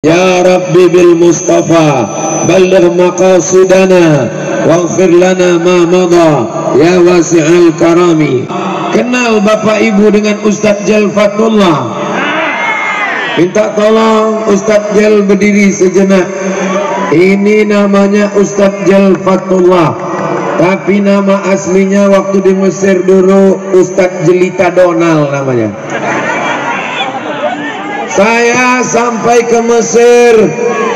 Ya Rabbi bil Mustafa balligh maqasidana waghfir lana ma madha ya wasi'al karami. Kenal Bapak Ibu dengan Ustadz Jal Fatullah. Minta tolong Ustadz Jal berdiri sejenak. Ini namanya Ustadz Jal Fatullah, tapi nama aslinya waktu di Mesir dulu Ustadz Jelita Donal namanya. Saya sampai ke Mesir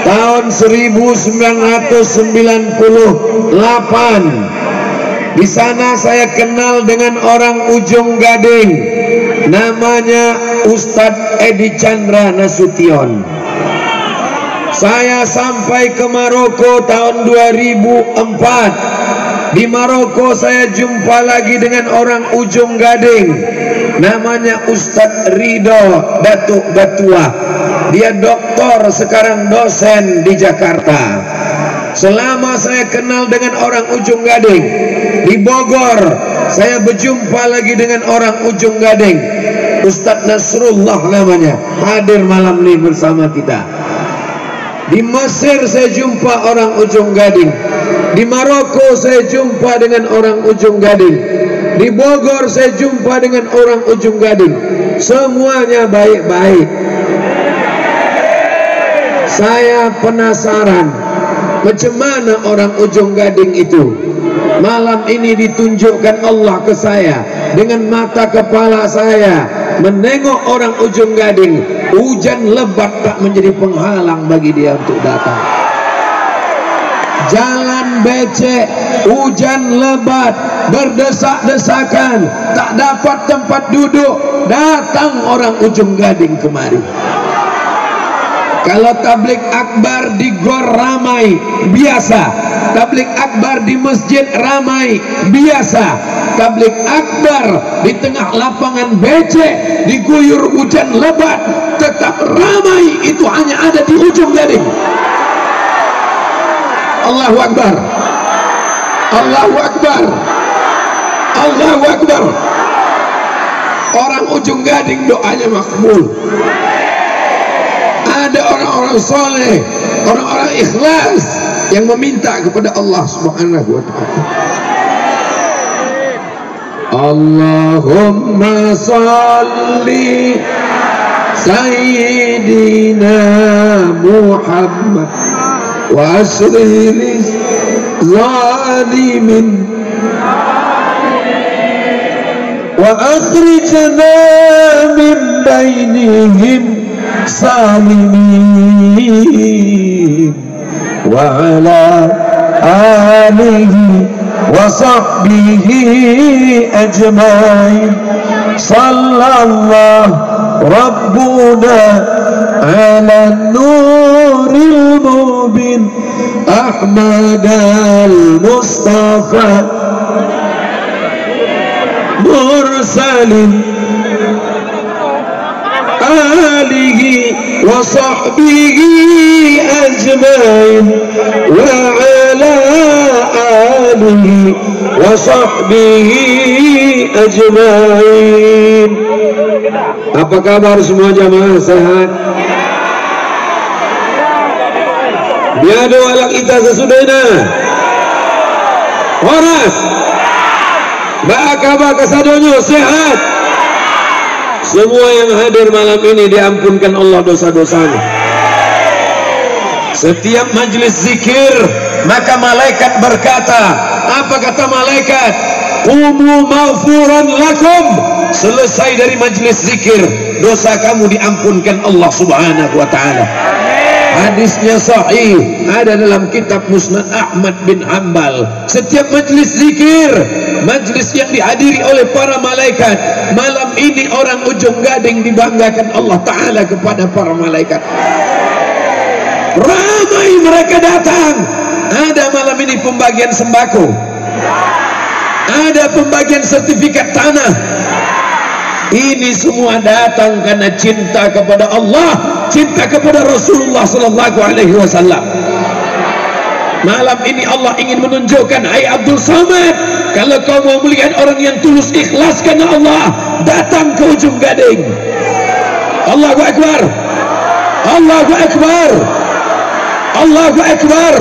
tahun 1998. Di sana saya kenal dengan orang Ujung Gading, namanya Ustadz Edi Chandra Nasution. Saya sampai ke Maroko tahun 2004. Di Maroko saya jumpa lagi dengan orang Ujung Gading, namanya Ustadz Ridho Datuk Batua. Dia doktor, sekarang dosen di Jakarta. Selama saya kenal dengan orang Ujung Gading. Di Bogor saya berjumpa lagi dengan orang Ujung Gading, Ustadz Nasrullah namanya, hadir malam ini bersama kita. Di Mesir saya jumpa orang Ujung Gading. Di Maroko saya jumpa dengan orang Ujung Gading. Di Bogor saya jumpa dengan orang Ujung Gading. Semuanya baik-baik. Saya penasaran macam mana orang Ujung Gading itu. Malam ini ditunjukkan Allah ke saya dengan mata kepala saya, menengok orang Ujung Gading. Hujan lebat tak menjadi penghalang bagi dia untuk datang. Jalan becek, hujan lebat, berdesak-desakan, tak dapat tempat duduk, datang orang Ujung Gading kemari. Kalau tablik akbar di gor ramai, biasa. Tablik akbar di masjid ramai, biasa. Tablik akbar di tengah lapangan becek, diguyur hujan lebat, tetap ramai. Itu hanya ada di Ujung Gading. Allahu Akbar, Allahu Akbar, Allahu Akbar. Orang Ujung Gading doanya makbul. Ada orang-orang soleh, orang-orang ikhlas yang meminta kepada Allah Subhanahu wa ta'ala. Allahumma salli Sayyidina Muhammad wa asrili zalimin wa akhrijna min bainihim salimin wa ala alihi wa sahbihi ajma'in. Sallallahu rabbuna ala nuril mubin Ahmad al-Mustafa mursalin alihi wa sahbihi ajma'in wa ala alihi wa sahbihi ajma'in. Apa kabar semua jamaah, sehat? Biado ala kita sesudahnya. Horas ba kabar kasadonyo, sehat? Semua yang hadir malam ini diampunkan Allah dosa-dosanya. Setiap majlis zikir maka malaikat berkata, apa kata malaikat? Qumu maghfuran lakum. Selesai dari majlis zikir, dosa kamu diampunkan Allah Subhanahu wa ta'ala. Hadisnya sahih, ada dalam kitab Musnad Ahmad bin Hanbal. Setiap majlis zikir, majlis yang dihadiri oleh para malaikat, malam ini orang Ujung Gading dibanggakan Allah Ta'ala kepada para malaikat. Ramai mereka datang. Ada malam ini pembagian sembako, ada pembagian sertifikat tanah. Ini semua datang karena cinta kepada Allah, cinta kepada Rasulullah sallallahu alaihi wasallam. Malam ini Allah ingin menunjukkan, hai Abdul Samad, kalau kau mau melihat orang yang tulus ikhlas karena Allah, datang ke Ujung Gading. Allahu Akbar, Allahu Akbar. Allahu Akbar.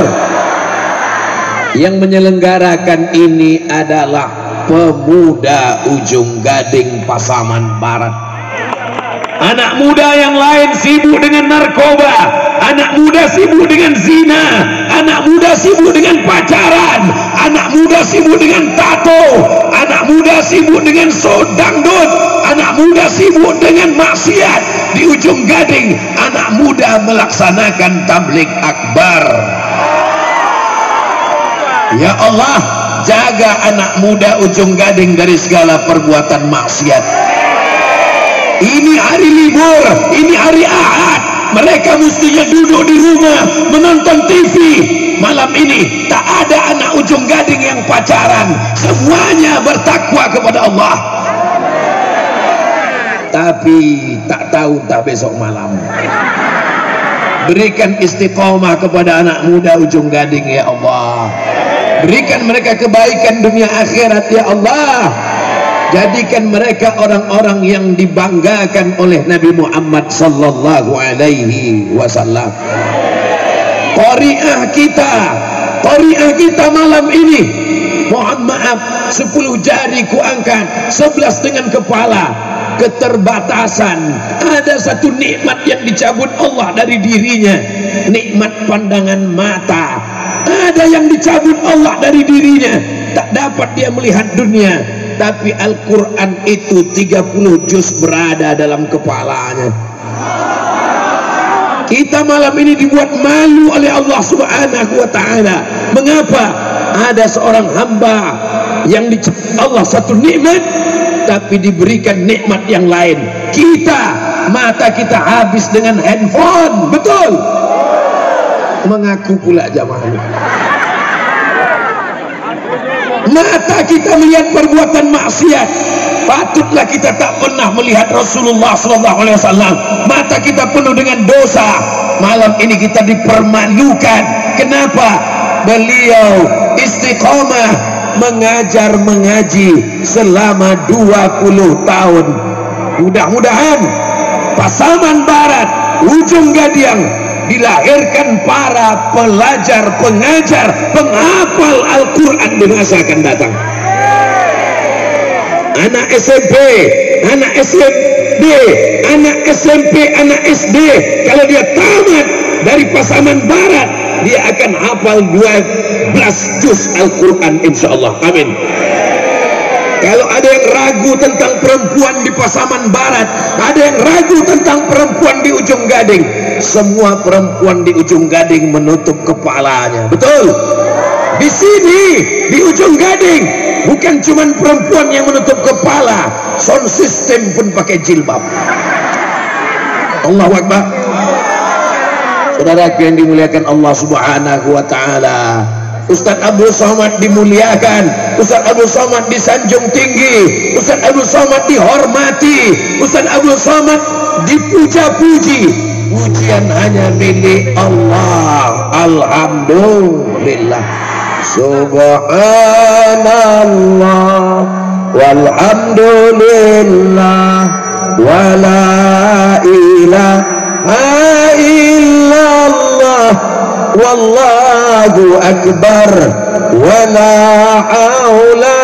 Yang menyelenggarakan ini adalah pemuda Ujung Gading Pasaman Barat. Anak muda yang lain sibuk dengan narkoba, anak muda sibuk dengan zina, anak muda sibuk dengan pacaran, anak muda sibuk dengan tato, anak muda sibuk dengan dangdut, anak muda sibuk dengan maksiat. Di Ujung Gading anak muda melaksanakan tabligh akbar. Ya Allah, jaga anak muda Ujung Gading dari segala perbuatan maksiat. Ini hari libur, ini hari Ahad, mereka mestinya duduk di rumah menonton TV. Malam ini tak ada anak Ujung Gading yang pacaran, semuanya bertakwa kepada Allah. Tapi tak tahu tak besok malam. Berikan istiqomah kepada anak muda Ujung Gading ya Allah. Berikan mereka kebaikan dunia akhirat ya Allah. Jadikan mereka orang-orang yang dibanggakan oleh Nabi Muhammad sallallahu alaihi wasallam. Qari'ah kita malam ini, mohon maaf 10 jari kuangkat, 11 dengan kepala. Keterbatasan, ada satu nikmat yang dicabut Allah dari dirinya, nikmat pandangan mata. Ada yang dicabut Allah dari dirinya, tak dapat dia melihat dunia. Tapi Al-Quran itu 30 juz berada dalam kepalanya. Kita malam ini dibuat malu oleh Allah Subhanahu wa ta'ala. Mengapa? Ada seorang hamba yang dicabut Allah satu nikmat, tapi diberikan nikmat yang lain. Mata kita habis dengan handphone, betul? Mengaku pula jamaah. Mata kita melihat perbuatan maksiat. Patutlah kita tak pernah melihat Rasulullah SAW. Mata kita penuh dengan dosa. Malam ini kita dipermalukan. Kenapa? Beliau istiqomah mengajar mengaji selama 20 tahun. Mudah-mudahan Pasaman Barat, Ujung Gading dilahirkan para pelajar, pengajar, penghafal Al-Quran di masa akan datang. Anak SMP, anak SD, anak SMP, anak SD, kalau dia tamat dari Pasaman Barat, dia akan hafal 12 juz Al-Quran insyaallah. Amin. Kalau ada yang ragu tentang perempuan di Pasaman Barat, ada yang ragu tentang perempuan di Ujung Gading, semua perempuan di Ujung Gading menutup kepalanya. Betul? Di sini, di Ujung Gading, bukan cuma perempuan yang menutup kepala, sound system pun pakai jilbab. Allahu Akbar. Saudara yang dimuliakan Allah Subhanahu wa ta'ala, Ustaz Abdul Somad dimuliakan, Ustaz Abdul Somad disanjung tinggi, Ustaz Abdul Somad dihormati, Ustaz Abdul Somad dipuja-puji. Pujian hanya milik Allah. Alhamdulillah. Subhanallah walhamdulillah wala ilaha illallah wallahu akbar wala haula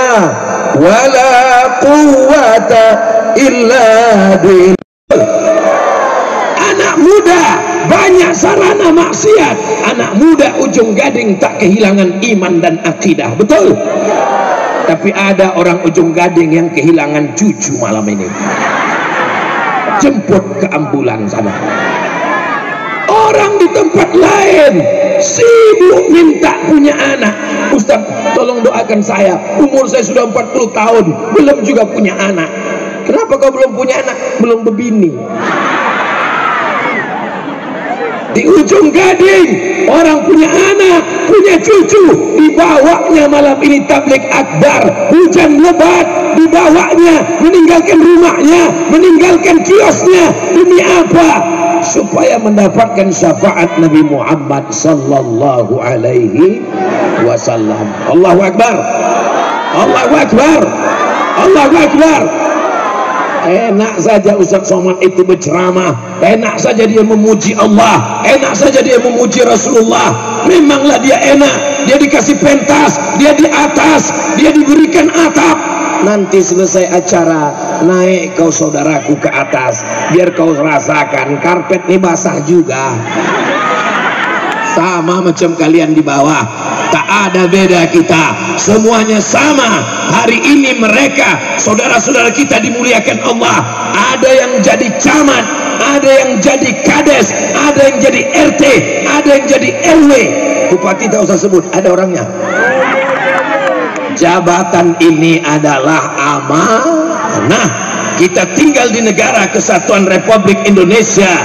wala quwwata illa billah. Anak muda banyak sarana maksiat. Anak muda Ujung Gading tak kehilangan iman dan akidah, betul? Tapi ada orang Ujung Gading yang kehilangan cucu malam ini. Jemput ke ambulan sana. Orang di tempat lain sibuk minta punya anak. Ustaz, tolong doakan saya. Umur saya sudah 40 tahun, belum juga punya anak. Kenapa kau belum punya anak? Belum berbini. Di Ujung Gading orang punya anak, punya cucu, dibawanya malam ini tabligh akbar. Hujan lebat, dibawanya, meninggalkan rumahnya, meninggalkan kiosnya. Demi apa? Supaya mendapatkan syafaat Nabi Muhammad sallallahu alaihi wasallam. Allahu Akbar. Allahu Akbar. Allahu Akbar. Enak saja Ustaz Somad itu berceramah, enak saja dia memuji Allah, enak saja dia memuji Rasulullah. Memanglah dia enak, dia dikasih pentas, dia di atas, dia diberikan atap. Nanti selesai acara, naik kau saudaraku ke atas, biar kau rasakan karpet ini basah juga. Sama macam kalian di bawah, tak ada beda kita, semuanya sama. Hari ini mereka, saudara-saudara kita dimuliakan Allah, ada yang jadi camat, ada yang jadi kades, ada yang jadi RT, ada yang jadi RW. Bupati tak usah sebut, ada orangnya. Jabatan ini adalah amanah. Kita tinggal di negara Kesatuan Republik Indonesia.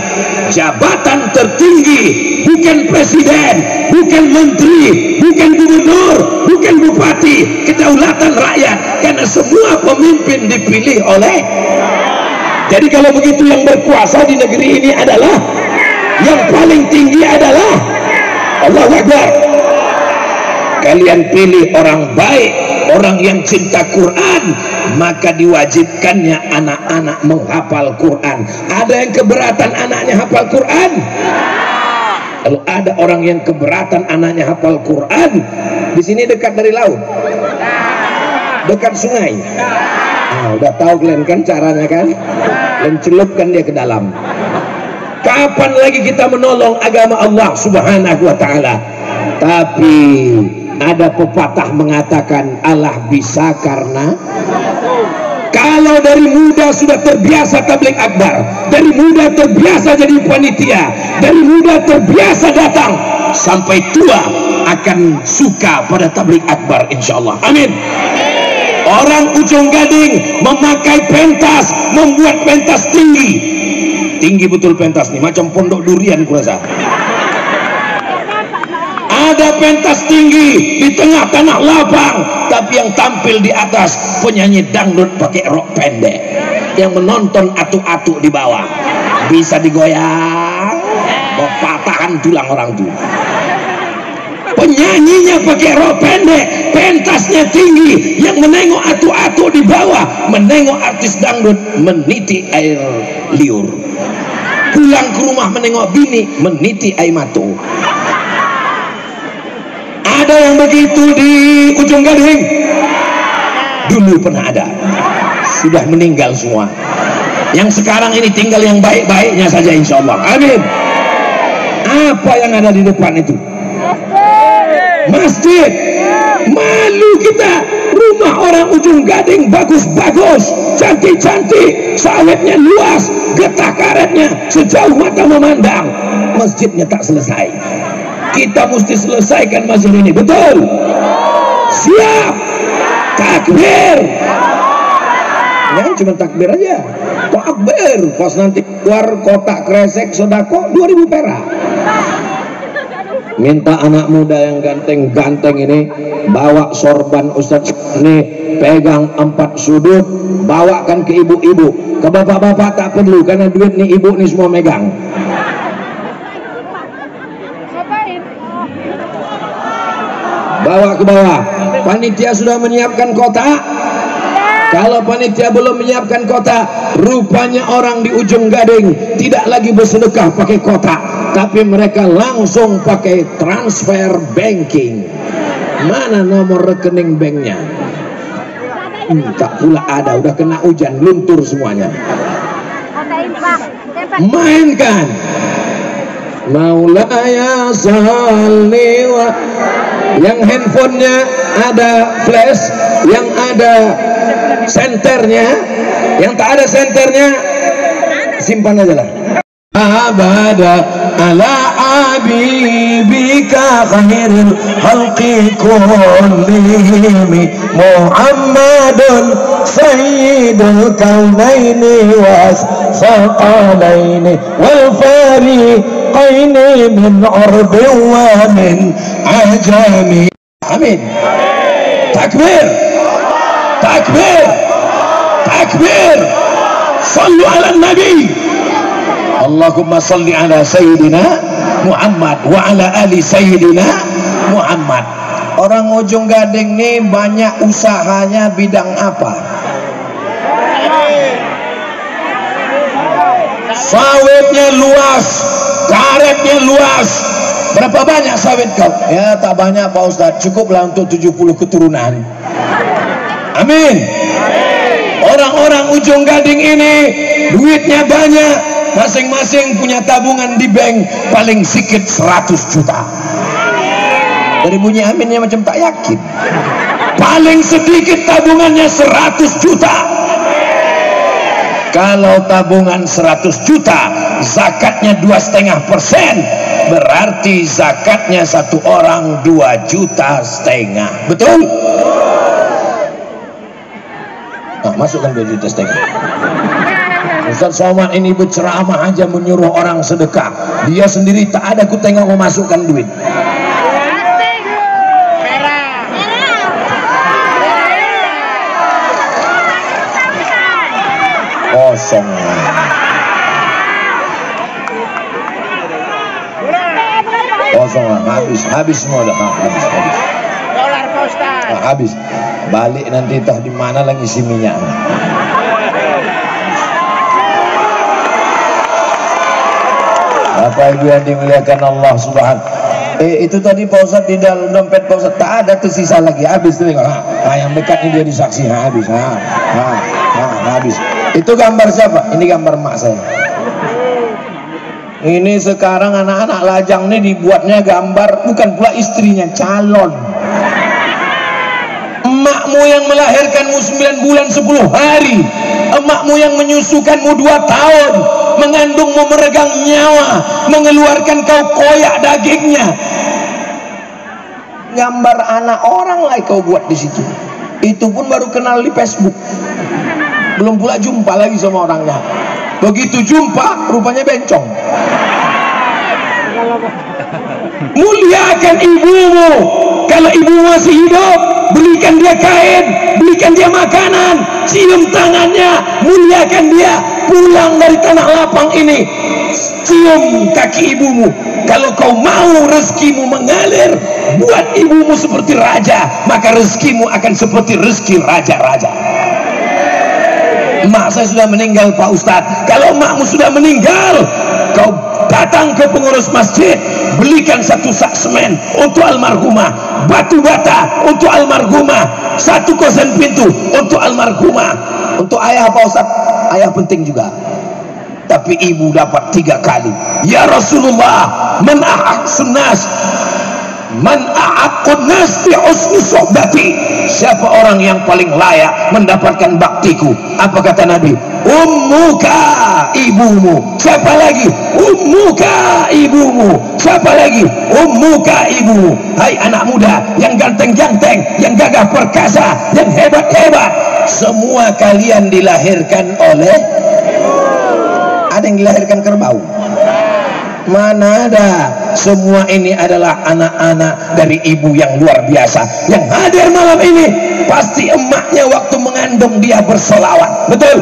Jabatan tertinggi bukan presiden, bukan menteri, bukan gubernur, bukan bupati, kedaulatan rakyat, karena semua pemimpin dipilih oleh. Jadi kalau begitu, yang berkuasa di negeri ini adalah, yang paling tinggi adalah Allahu Akbar. Kalian pilih orang baik, orang yang cinta Quran, maka diwajibkannya anak-anak menghafal Quran. Ada yang keberatan anaknya hafal Quran? Kalau ada orang yang keberatan anaknya hafal Quran, di sini dekat dari laut, dekat sungai. Nah, udah tahu kalian kan caranya kan? Dan celupkan dia ke dalam. Kapan lagi kita menolong agama Allah Subhanahu wa Ta'ala? Tapi ada pepatah mengatakan Allah bisa karena, kalau dari muda sudah terbiasa tabligh akbar, dari muda terbiasa jadi panitia, dari muda terbiasa datang, sampai tua akan suka pada tabligh akbar insyaallah. Amin. Orang Ujung Gading memakai pentas, membuat pentas tinggi, tinggi betul pentas nih, macam pondok durian kurasa. Ada pentas tinggi di tengah tanah lapang, tapi yang tampil di atas penyanyi dangdut pakai rok pendek, yang menonton atu-atu di bawah, bisa digoyang, patahan tulang orang tuh. Penyanyinya pakai rok pendek, pentasnya tinggi, yang menengok atu-atu di bawah, menengok artis dangdut meniti air liur, pulang ke rumah menengok bini meniti air matu. Ada yang begitu di Ujung Gading? Dulu pernah ada, sudah meninggal semua. Yang sekarang ini tinggal yang baik-baiknya saja insya Allah. Amin. Apa yang ada di depan itu? Masjid. Malu kita. Rumah orang Ujung Gading bagus-bagus, cantik-cantik, sawitnya luas, getah karetnya sejauh mata memandang. Masjidnya tak selesai. Kita mesti selesaikan masjid ini, betul? Siap? Takbir. Jangan cuma takbir aja, takbir. Pas nanti keluar kotak kresek sodako 2000 perak. Minta anak muda yang ganteng-ganteng ini bawa sorban Ustadz ini, pegang 4 sudut, bawakan ke ibu-ibu. Ke bapak-bapak tak perlu, karena duit nih ibu nih semua megang. Bawa ke bawah. Panitia sudah menyiapkan kotak. Kalau panitia belum menyiapkan kotak, rupanya orang di Ujung Gading tidak lagi bersedekah pakai kotak, tapi mereka langsung pakai transfer banking. Mana nomor rekening banknya? Tak pula ada, udah kena hujan, luntur semuanya. Mainkan Maulaya salli wa, yang handphonenya ada flash, yang ada senternya, yang tak ada senternya simpan aja lah. Abada ala abibika khairil khalqi kullihim Muhammadun sayyidul kaunaini was saqalaini wal fariqaini min urbi wa min ajami. Amin. Takbir, takbir, takbir. Sallu ala nabi. Allahumma salli ala sayyidina Muhammad wa ala ali sayyidina Muhammad. Orang Ujung Gading ini banyak usahanya bidang apa? Sawitnya luas, karetnya luas. Berapa banyak sawit kau? Ya tak banyak Pak Ustadz, cukuplah untuk 70 keturunan. Amin. Orang-orang Ujung Gading ini duitnya banyak, masing-masing punya tabungan di bank paling sedikit 100 juta. Dari bunyi aminnya macam tak yakin. Paling sedikit tabungannya 100 juta. Kalau tabungan 100 juta, zakatnya 2,5%, berarti zakatnya satu orang 2,5 juta. Betul? Nah, masukkan 2,5 juta. Ustaz Somad ini berceramah aja menyuruh orang sedekah, dia sendiri tak ada ku tengok memasukkan duit. Kosong. Kosong lah, habis semua dah, habis. Dolar Ustaz. Habis. Balik nanti toh di mana lagi isi minyak. Bapak Ibu yang dimuliakan Allah Subhanahu. Itu tadi Pak Ustadz di dalam dompet Pak Ustadz tak ada tuh sisa lagi, habis tuh. Yang dekat ini dia disaksi, habis. Habis. Itu gambar siapa? Ini gambar mak saya. Ini sekarang anak-anak lajang ini dibuatnya gambar, bukan pula istrinya, calon. Emakmu yang melahirkanmu 9 bulan 10 hari, emakmu yang menyusukanmu 2 tahun, mengandungmu, meregang nyawa, mengeluarkan kau koyak dagingnya. Gambar anak orang lah kau buat di situ. Itu pun baru kenal di Facebook. Belum pula jumpa lagi sama orangnya. Begitu jumpa, rupanya bencong. Muliakan ibumu. Kalau ibu masih hidup, belikan dia kain, belikan dia makanan, cium tangannya, muliakan dia. Pulang dari tanah lapang ini, cium kaki ibumu. Kalau kau mau rezekimu mengalir, buat ibumu seperti raja, maka rezekimu akan seperti rezeki raja-raja. Emak saya sudah meninggal Pak Ustadz. Kalau emakmu sudah meninggal, kau datang ke pengurus masjid, belikan 1 sak semen untuk almarhumah, batu bata untuk almarhumah, 1 kosen pintu untuk almarhumah. Untuk ayah Pak Ustadz, ayah penting juga, tapi ibu dapat 3 kali. Ya Rasulullah, man ahaqsun nas, man ahaqun nas bi husni sohbati. Siapa orang yang paling layak mendapatkan baktiku? Apa kata Nabi? Ummuka, ibumu. Siapa lagi? Ummuka, ibumu. Siapa lagi? Ummuka, ibumu. Hai anak muda yang ganteng-ganteng, yang gagah perkasa, yang hebat-hebat, semua kalian dilahirkan oleh, ada yang dilahirkan kerbau? Mana ada. Semua ini adalah anak-anak dari ibu yang luar biasa. Yang hadir malam ini pasti emaknya waktu mengandung dia berselawat. Betul?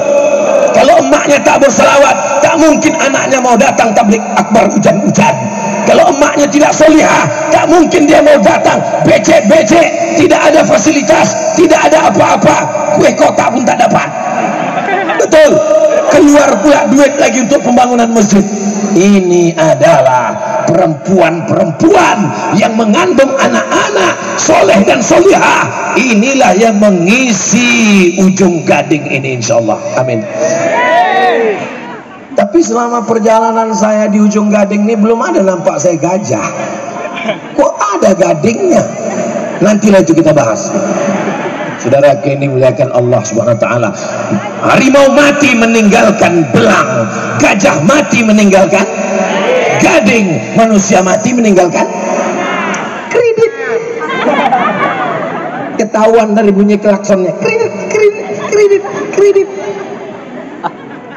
Kalau emaknya tak berselawat, tak mungkin anaknya mau datang tablik akbar hujan-hujan. Kalau emaknya tidak solihah, tak mungkin dia mau datang becek-becek, tidak ada fasilitas, tidak ada apa-apa, kue kotak pun tak dapat. Betul? Keluar pula duit lagi untuk pembangunan masjid. Ini adalah perempuan-perempuan yang mengandung anak-anak soleh dan solihah. Inilah yang mengisi Ujung Gading ini, insyaallah. Amin. Tapi selama perjalanan saya di Ujung Gading ini belum ada nampak saya gajah. Kok ada gadingnya? Nantilah itu kita bahas. Saudara ini muliakan Allah Subhanahu wa taala. Harimau mati meninggalkan belang, gajah mati meninggalkan gading, manusia mati meninggalkan kredit. Ketahuan dari bunyi klaksonnya. Kredit.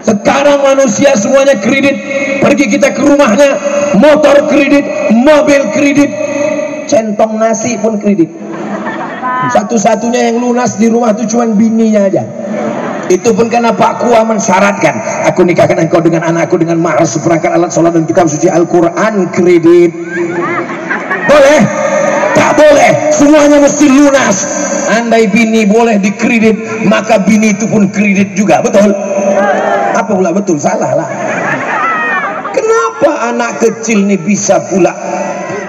Sekarang manusia semuanya kredit. Pergi kita ke rumahnya, motor kredit, mobil kredit, centong nasi pun kredit. Satu-satunya yang lunas di rumah itu cuma bininya aja. Itu pun karena Pak Kua mensyaratkan, aku nikahkan engkau dengan anakku dengan mahar seperangkat alat sholat dan kitab suci Al-Quran. Kredit boleh? Tak boleh, semuanya mesti lunas. Andai bini boleh dikredit, maka bini itu pun kredit juga. Betul? Apa pula betul? Salah lah. Kenapa anak kecil ini bisa pula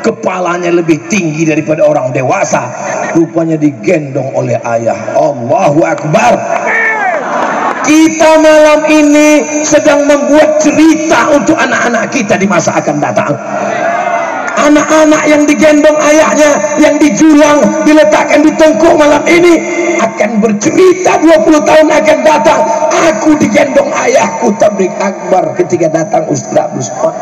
kepalanya lebih tinggi daripada orang dewasa? Rupanya digendong oleh ayah. Allahu Akbar. Kita malam ini sedang membuat cerita untuk anak-anak kita di masa akan datang. Anak-anak yang digendong ayahnya, yang dijulang, diletakkan di tengkuk malam ini akan bercerita 20 tahun akan datang. Aku digendong ayahku tabligh akbar ketika datang Ustaz Abdul.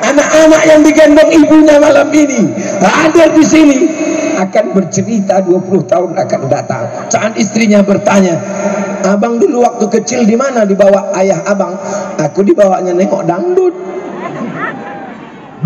Anak-anak yang digendong ibunya malam ini hadir di sini akan bercerita 20 tahun akan datang. Saat istrinya bertanya, abang dulu waktu kecil di mana dibawa ayah abang? Aku dibawanya nengok dangdut.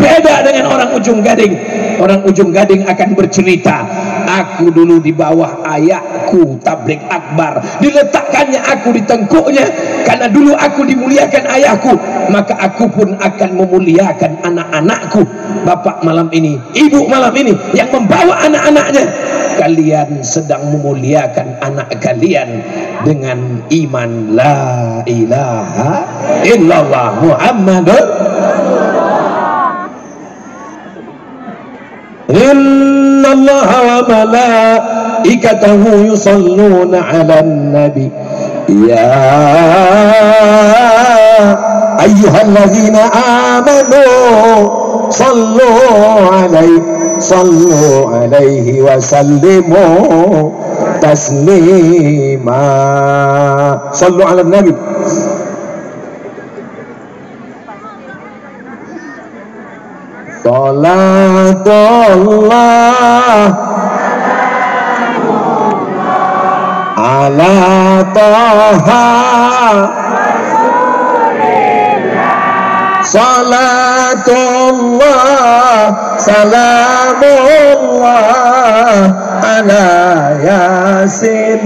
Beda dengan orang Ujung Gading. Orang Ujung Gading akan bercerita, aku dulu di bawah ayahku tabligh akbar, diletakkannya aku di tengkuknya karena dulu aku dimuliakan ayahku, maka aku pun akan memuliakan anak-anakku. Bapak malam ini, ibu malam ini yang membawa anak-anaknya, kalian sedang memuliakan anak kalian dengan iman la ilaha illallah Muhammadur. Inna Allah wa malaikatahu yusalluna 'alan nabi ya ayyuhalladzina amanu sallu 'alaihi wa sallimu taslima. Sallu 'alan nabi. Salatullah ala Taha Salatullah salamullah ala Yasin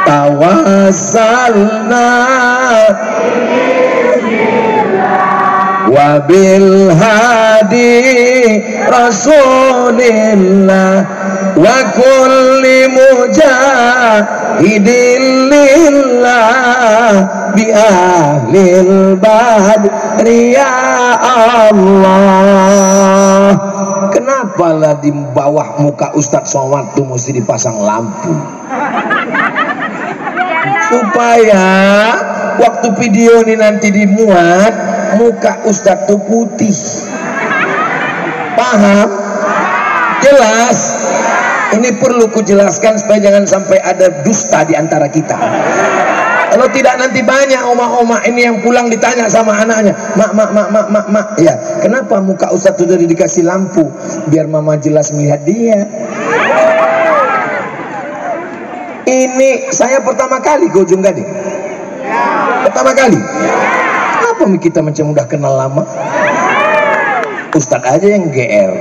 tawassalna wabil hadi rasulillah wa kulli mujahidin lillah bi ahlil badri ya Allah. Kenapa lah di bawah muka Ustadz Somad tuh mesti dipasang lampu? Supaya waktu video ini nanti dimuat, muka Ustadz tuh putih. Paham? Jelas? Ini perlu kujelaskan supaya jangan sampai ada dusta di antara kita. Kalau tidak nanti banyak oma-oma ini yang pulang ditanya sama anaknya, mak, ya kenapa muka Ustadz sudah dikasih lampu? Biar mama jelas melihat dia. Ini saya pertama kali ke Ujung Gading. Pertama kali. Kenapa kita macam udah kenal lama? Ustadz aja yang GR.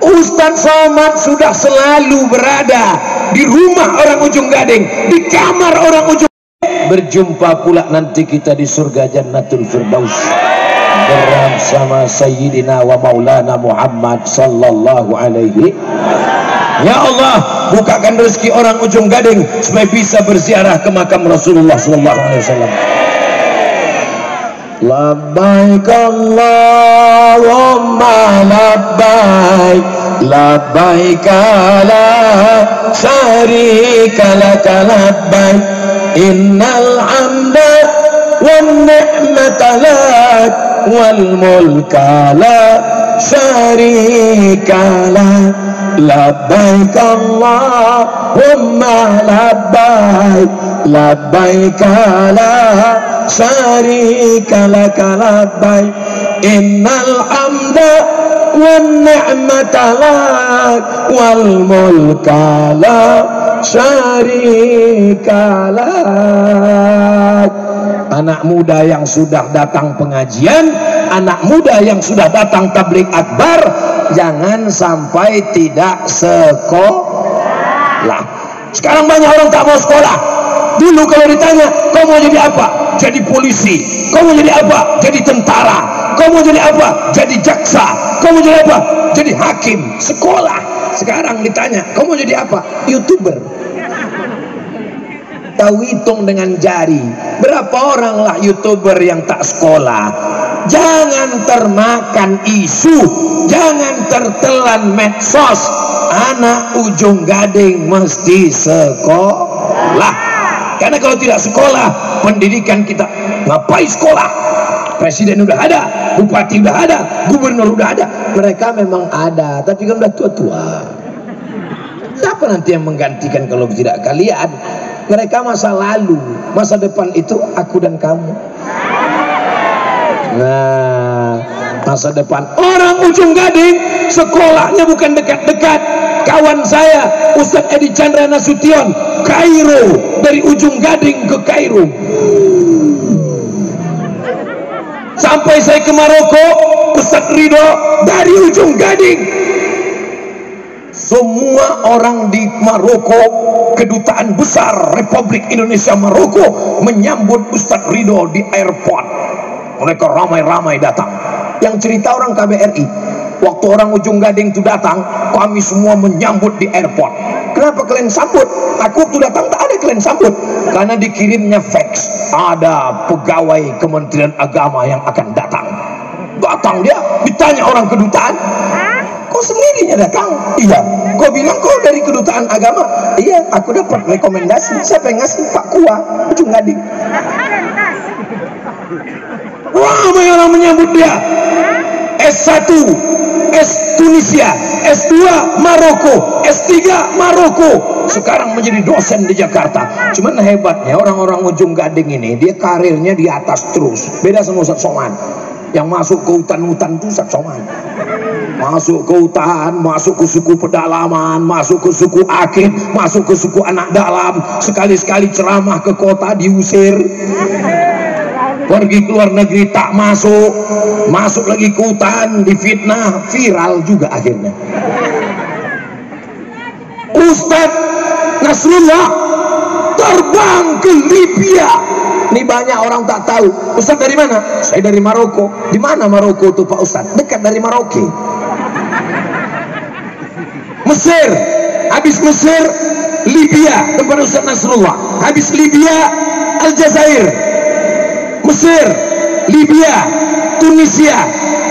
Ustadz Somad sudah selalu berada di rumah orang Ujung Gading, di kamar orang Ujung Gading. Berjumpa pula nanti kita di surga Jannatul Firdaus bersama Sayyidina wa Maulana Muhammad sallallahu alaihi. Ya Allah, bukakan rezeki orang Ujung Gading supaya bisa berziarah ke makam Rasulullah sallallahu alaihi wasallam. Labbaik Allahumma labbaik labbaik la syarika laka labbaik innal hamda wan ni'mata lak wal mulka la syarika lak labbaik Allahumma labbaik labbaik la syarika laka labbaik innal hamda wan ni'mata lak wal mulka la syarika lak. Anak muda yang sudah datang pengajian, anak muda yang sudah datang tabligh akbar, jangan sampai tidak sekolah. Sekarang banyak orang tak mau sekolah. Dulu kalau ditanya, kau mau jadi apa? Jadi polisi. Kau mau jadi apa? Jadi tentara. Kau mau jadi apa? Jadi jaksa. Kau mau jadi apa? Jadi hakim. Sekolah. Sekarang ditanya, kau mau jadi apa? YouTuber. kita hitung dengan jari. Berapa orang lah YouTuber yang tak sekolah. Jangan termakan isu, jangan tertelan medsos. Anak Ujung Gading mesti sekolah. Karena kalau tidak sekolah, pendidikan kita ngapain sekolah? Presiden udah ada, bupati udah ada, gubernur udah ada. Mereka memang ada, tapi kan udah tua-tua. Siapa nanti yang menggantikan kalau tidak kalian? Mereka masa lalu, masa depan itu aku dan kamu. Nah, masa depan orang Ujung Gading sekolahnya bukan dekat-dekat. Kawan saya Ustadz Edi Chandra Nasution, Kairo, dari Ujung Gading ke Kairo. Sampai saya ke Maroko, Ustadz Ridho dari Ujung Gading. Semua orang di Maroko, kedutaan besar Republik Indonesia Maroko menyambut Ustadz Ridho di airport. Mereka ramai-ramai datang. Yang cerita orang KBRI, waktu orang Ujung Gading itu datang, kami semua menyambut di airport. Kenapa kalian sambut? Aku waktu datang tak ada kalian sambut, karena dikirimnya fax, ada pegawai Kementerian Agama yang akan datang. Datang dia, ditanya orang kedutaan, kau sendirinya datang? Iya. Kau bilang kau dari kedutaan agama? Iya, aku dapat rekomendasi. Siapa yang ngasih? Pak Kua, Ujung Gading. Ramai orang menyambut dia. S1 S Tunisia, S2 Maroko, S3 Maroko, sekarang menjadi dosen di Jakarta. Cuman hebatnya orang-orang Ujung Gading ini, dia karirnya di atas terus. Beda sama Ustadz Somad yang masuk ke hutan-hutan itu. Ustadz Somad masuk ke hutan, masuk ke suku pedalaman, masuk ke suku Akid, masuk ke suku anak dalam, sekali-sekali ceramah ke kota diusir. Pergi ke luar negeri tak masuk, masuk lagi ke hutan difitnah, viral juga akhirnya. Ustadz Nasrullah terbang ke Libya. Ini banyak orang tak tahu. Ustadz dari mana? Saya dari Maroko. Di mana Maroko tuh Pak Ustadz? Dekat dari Maroke. Mesir. Habis Mesir, Libya tempat Ustadz Nasrullah. Habis Libya, Aljazair. Mesir, Libya, Tunisia,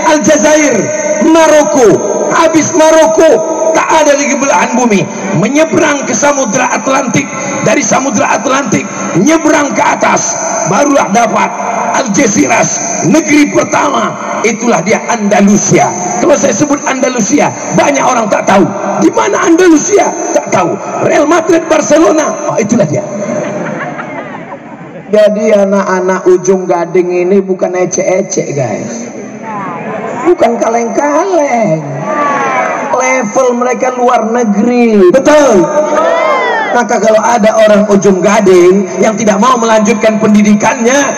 Aljazair, Maroko. Habis Maroko, tak ada lagi belahan bumi. Menyeberang ke Samudra Atlantik. Dari Samudra Atlantik nyeberang ke atas, barulah dapat Algeciras, negeri pertama. Itulah dia Andalusia. Kalau saya sebut Andalusia, banyak orang tak tahu. Di mana Andalusia? Tak tahu. Real Madrid, Barcelona, oh itulah dia. Jadi anak-anak Ujung Gading ini bukan ecek-ecek guys, bukan kaleng-kaleng. Level mereka luar negeri, betul. Maka kalau ada orang Ujung Gading yang tidak mau melanjutkan pendidikannya,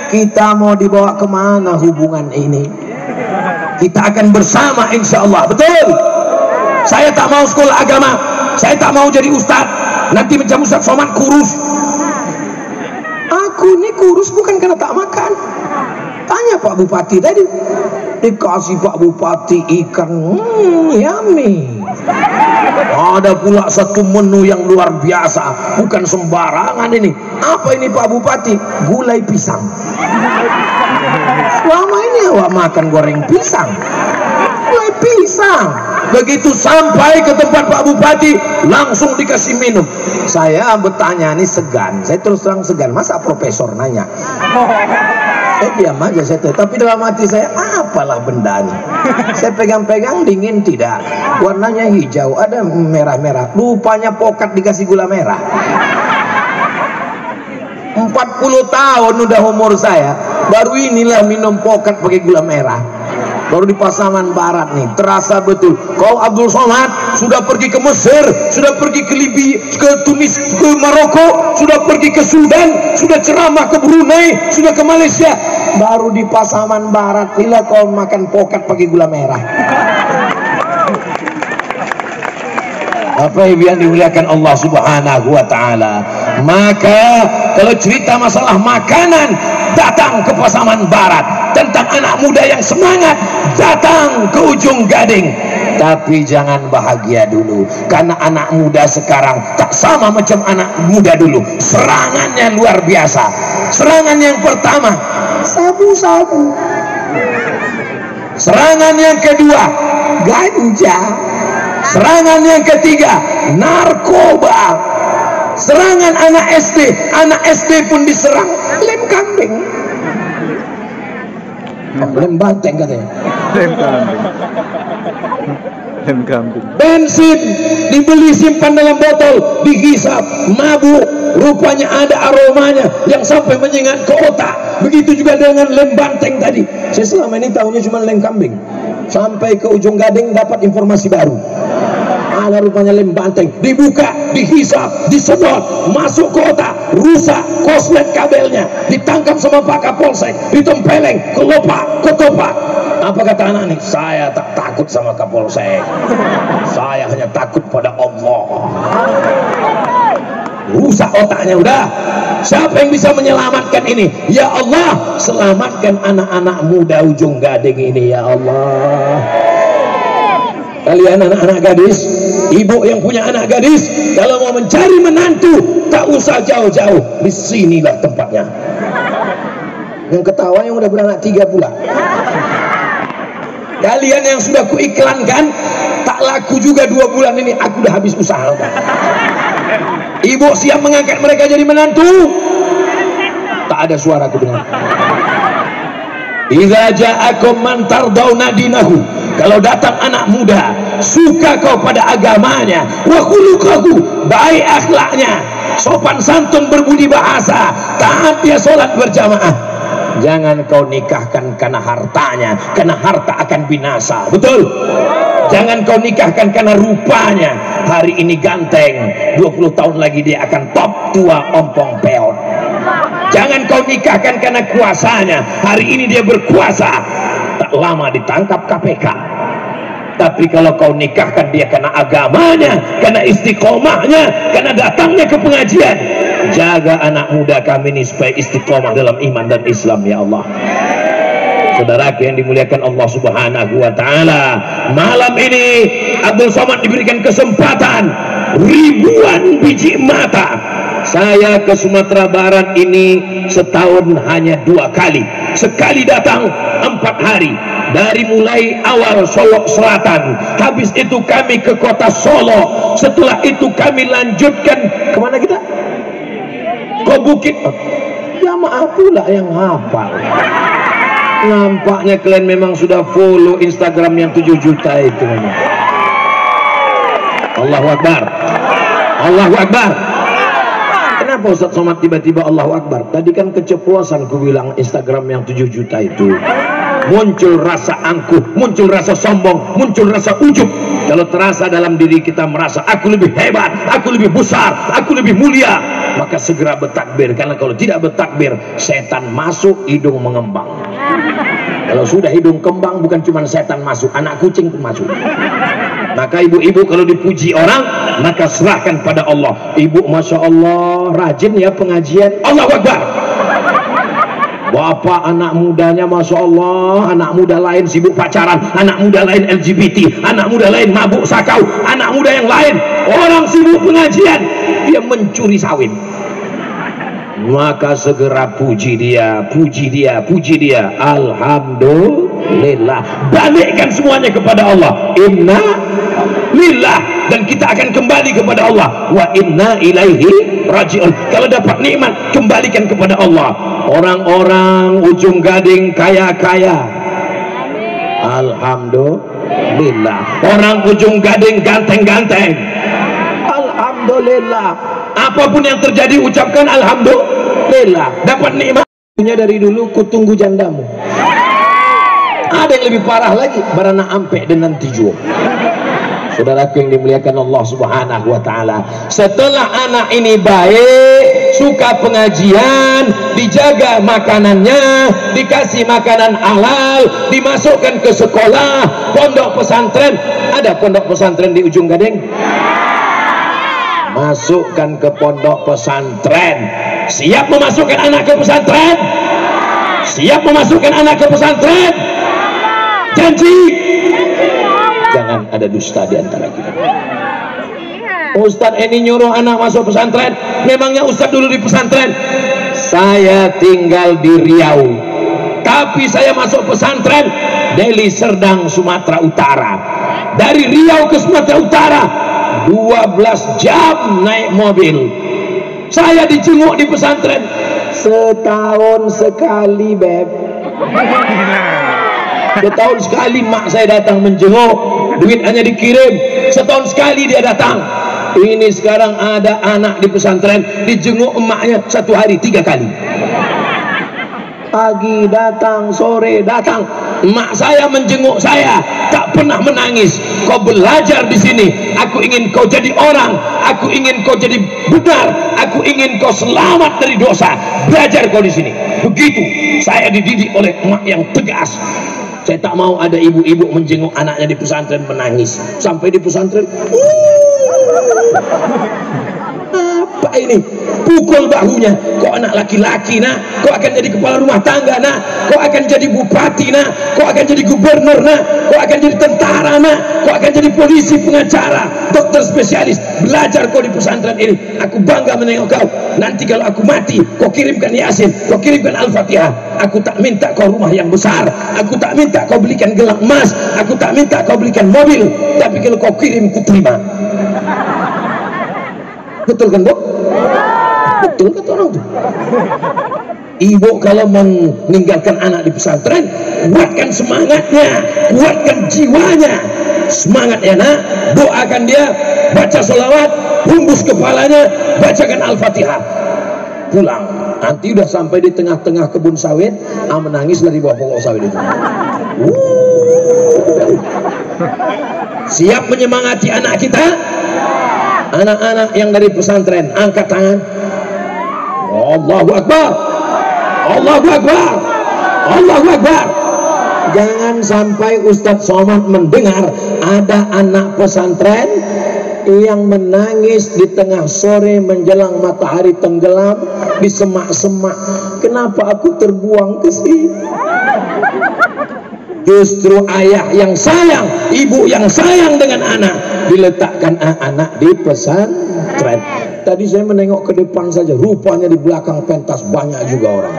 kita mau dibawa kemana hubungan ini? Kita akan bersama insya Allah, betul. Saya tak mau sekolah agama, saya tak mau jadi ustadz, nanti macam Ustadz Somad kurus. Aku ini kurus bukan karena tak makan. Tanya Pak Bupati tadi, dikasih Pak Bupati ikan, yummy. Ada pula satu menu yang luar biasa, bukan sembarangan ini. Apa ini Pak Bupati? Gulai pisang. Selama ini awak makan goreng pisang, gulai pisang. Begitu sampai ke tempat Pak Bupati, langsung dikasih minum. Saya bertanya, ini segan. Saya terus terang segan. Masa profesor nanya? Saya diam aja, tapi dalam hati saya, apalah benda ini. Saya pegang-pegang, dingin tidak. Warnanya hijau, ada merah-merah. Rupanya pokat dikasih gula merah. 40 tahun udah umur saya, baru inilah minum pokat pakai gula merah. Baru di Pasaman Barat nih, terasa betul. Kau Abdul Somad sudah pergi ke Mesir, sudah pergi ke Libya, ke Tunis, ke Maroko, sudah pergi ke Sudan, sudah ceramah ke Brunei, sudah ke Malaysia. Baru di Pasaman Barat, bila kau makan pokat pakai gula merah. Apa yang dimuliakan Allah Subhanahu wa Ta'ala. Maka kalau cerita masalah makanan, datang ke Pasaman Barat. Tentang anak muda yang semangat, datang ke Ujung Gading. tapi jangan bahagia dulu, karena anak muda sekarang tak sama macam anak muda dulu. Serangannya luar biasa. Serangan yang pertama, sabu-sabu. Serangan yang kedua, ganja. Serangan yang ketiga, narkoba. Serangan anak SD pun diserang lem kambing. Lem banteng katanya. Lem kambing. Bensin dibeli simpan dalam botol, dihisap, mabuk, rupanya ada aromanya yang sampai menyengat ke otak. Begitu juga dengan lem banteng tadi. Saya selama ini tahunya cuma lem kambing. Sampai ke ujung Gading dapat informasi baru. Ada rupanya lem banteng, dibuka, dihisap, disedot, masuk ke otak, rusak koslet kabelnya, ditangkap sama Pak Kapolsek, ditempeleng ke lopak, ke topak. Apa kata anak ini? Saya tak takut sama Kapolsek, saya hanya takut pada Allah. Rusak otaknya udah. Siapa yang bisa menyelamatkan ini? Ya Allah, selamatkan anak-anak muda ujung Gading ini ya Allah. Kalian anak-anak gadis, ibu yang punya anak gadis, kalau mau mencari menantu, tak usah jauh-jauh, di sinilah tempatnya. Yang ketawa yang udah beranak 3 pula. Kalian yang sudah kuiklankan, tak laku juga 2 bulan ini, aku udah habis usaha. Ibu siap mengangkat mereka jadi menantu? Tak ada suara aku dengar. Idza ja'akum man tardawna dinahu. Kalau datang anak muda, suka kau pada agamanya, wa khuluquhu, baik akhlaknya, sopan santun, berbudi bahasa, taat dia sholat berjamaah, jangan kau nikahkan karena hartanya, karena harta akan binasa. Betul? Jangan kau nikahkan karena rupanya. Hari ini ganteng, 20 tahun lagi dia akan top tua ompong peot. Jangan kau nikahkan karena kuasanya. Hari ini dia berkuasa, tak lama ditangkap KPK. Tapi kalau kau nikahkan dia karena agamanya, karena istiqomahnya, karena datangnya ke pengajian, jaga anak muda kami ini supaya istiqomah dalam iman dan Islam ya Allah. Saudara yang dimuliakan Allah Subhanahu wa taala, malam ini Abdul Somad diberikan kesempatan ribuan biji mata. Saya ke Sumatera Barat ini setahun hanya 2 kali. Sekali datang 4 hari. Dari mulai awal Solo Selatan, habis itu kami ke kota Solo, setelah itu kami lanjutkan kemana kita? Ke Bukit. Ya maaf pula yang hafal. Nampaknya kalian memang sudah follow Instagram yang 7 juta itu memang. Allahu Akbar. Allahu Akbar. Kenapa Ustaz Somad tiba-tiba Allahu Akbar? Tadi kan keceplosan ku bilang Instagram yang 7 juta itu. Muncul rasa angkuh, muncul rasa sombong, muncul rasa ujub. Kalau terasa dalam diri kita merasa aku lebih hebat, aku lebih besar, aku lebih mulia, maka segera bertakbir. Karena kalau tidak bertakbir, setan masuk, hidung mengembang. Kalau sudah hidung kembang, bukan cuma setan masuk, anak kucing pun masuk. Maka ibu-ibu kalau dipuji orang, maka serahkan pada Allah. Ibu Masya Allah rajin ya pengajian. Allahu Akbar. Bapak anak mudanya Masya Allah, anak muda lain sibuk pacaran, anak muda lain LGBT, anak muda lain mabuk sakau, anak muda yang lain orang sibuk pengajian, dia mencuri sawit. Maka segera puji dia, puji dia, puji dia. Alhamdulillah. Balikkan semuanya kepada Allah. Inna lillah. Dan kita akan kembali kepada Allah. Wa inna ilaihi raji'un. Kalau dapat nikmat, kembalikan kepada Allah. Orang-orang ujung Gading kaya-kaya, alhamdulillah. Orang ujung Gading ganteng-ganteng, alhamdulillah. Apapun yang terjadi ucapkan alhamdulillah. Dapat nikmat punya dari dulu, kutunggu jandamu. Ada yang lebih parah lagi, barana ampe dengan tijo. Saudaraku yang dimuliakan Allah Subhanahu wa taala, setelah anak ini baik, suka pengajian, dijaga makanannya, dikasih makanan halal, dimasukkan ke sekolah, pondok pesantren. Ada pondok pesantren di ujung Gading? Masukkan ke pondok pesantren. Siap memasukkan anak ke pesantren? Siap memasukkan anak ke pesantren? Janji? Jangan jangan ada dusta di antara kita. Ustadz ini nyuruh anak masuk pesantren. Memangnya Ustadz dulu di pesantren? Saya tinggal di Riau, tapi saya masuk pesantren Deli Serdang, Sumatera Utara. Dari Riau ke Sumatera Utara 12 jam naik mobil. Saya dijenguk di pesantren setahun sekali, Beb. Setahun sekali mak saya datang menjenguk, duit hanya dikirim. Setahun sekali dia datang. Ini sekarang ada anak di pesantren dijenguk emaknya 1 hari 3 kali. Pagi datang, sore datang. Emak saya menjenguk saya, tak pernah menangis. Kau belajar di sini. Aku ingin kau jadi orang. Aku ingin kau jadi benar. Aku ingin kau selamat dari dosa. Belajar kau di sini. Begitu saya dididik oleh emak yang tegas. Saya tak mau ada ibu-ibu menjenguk anaknya di pesantren menangis. Sampai di pesantren, apa ini? Pukul bahunya. Kau anak laki-laki, nak. Kau akan jadi kepala rumah tangga, nak. Kau akan jadi bupati, nak. Kau akan jadi gubernur, nak. Kau akan jadi tentara, nak. Kau akan jadi polisi, pengacara, dokter spesialis. Belajar kau di pesantren ini. Aku bangga menengok kau. Nanti kalau aku mati, kau kirimkan Yasin, kau kirimkan Al-Fatihah. Aku tak minta kau rumah yang besar. Aku tak minta kau belikan gelang emas. Aku tak minta kau belikan mobil. Tapi kalau kau kirim, ku terima. Betul kan, Bu? Betul kata orang tuh. Ibu kalau meninggalkan anak di pesantren, kuatkan semangatnya, kuatkan jiwanya. Semangat ya, nak. Doakan dia, baca sholawat, hembus kepalanya, bacakan Al-Fatihah. Pulang. Nanti udah sampai di tengah-tengah kebun sawit, menangis dari bawah pokok sawit itu. Siap menyemangati anak kita? Anak-anak yang dari pesantren, angkat tangan. Allahu Akbar, Allahu Akbar, Allahu Akbar. Jangan sampai Ustadz Somad mendengar ada anak pesantren yang menangis di tengah sore menjelang matahari tenggelam di semak-semak. Kenapa aku terbuang ke sini? Justru ayah yang sayang, ibu yang sayang dengan anak, diletakkan anak di pesantren. Tadi saya menengok ke depan saja, rupanya di belakang pentas banyak juga orang.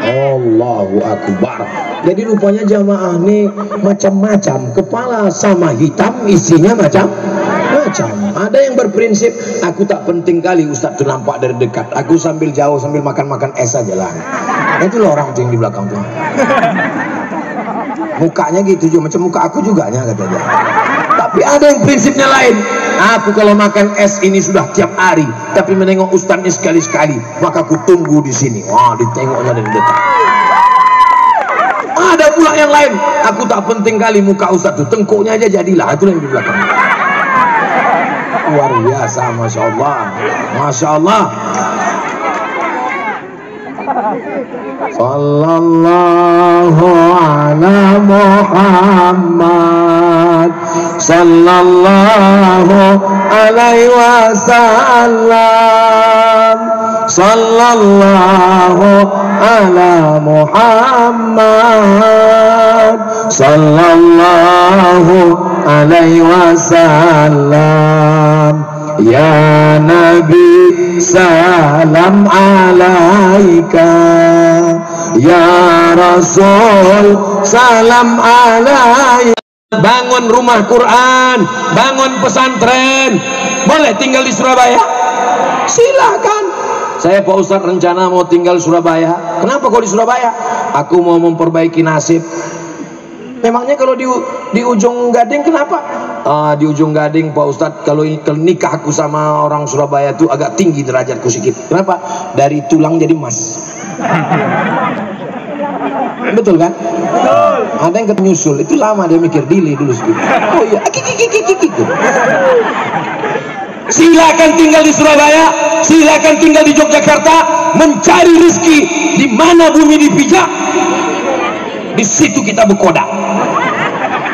Allahu Akbar. Jadi rupanya jamaah ini macam-macam, kepala sama hitam, isinya macam-macam. Ada yang berprinsip, aku tak penting kali Ustadz itu nampak dari dekat, aku sambil jauh sambil makan-makan es aja lah. Itu loh orang yang di belakang tuh. Mukanya gitu juga, macam muka aku juga nya katanya. Tapi ada yang prinsipnya lain. Aku kalau makan es ini sudah tiap hari, tapi menengok Ustadz ini sekali-sekali, maka aku tunggu di sini. Wah, ditengoknya dari dekat. Ada pula yang lain, aku tak penting kali muka Ustadz itu, tengkuknya aja jadilah. Itu yang di belakang. Luar biasa, masya Allah, masya Allah. Sallallahu ala Muhammad, sallallahu alaihi wasallam, sallallahu ala Muhammad, sallallahu alaihi wasallam. Ya Nabi salam alaika, ya Rasul salam alaika. Bangun rumah Quran, bangun pesantren. Boleh tinggal di Surabaya? Silakan. Saya Pak Ustadz rencana mau tinggal di Surabaya. Kenapa kok di Surabaya? Aku mau memperbaiki nasib. Memangnya kalau di ujung Gading kenapa? Di ujung Gading Pak Ustadz, kalau nikah aku sama orang Surabaya itu agak tinggi derajatku sedikit. Kenapa? Dari tulang jadi emas. Betul kan? Betul. Ada yang nyusul, itu lama dia mikir dili dulu sedikit. Oh iya, silakan tinggal di Surabaya, silakan tinggal di Yogyakarta, mencari rezeki di mana bumi dipijak, di situ kita berkodak.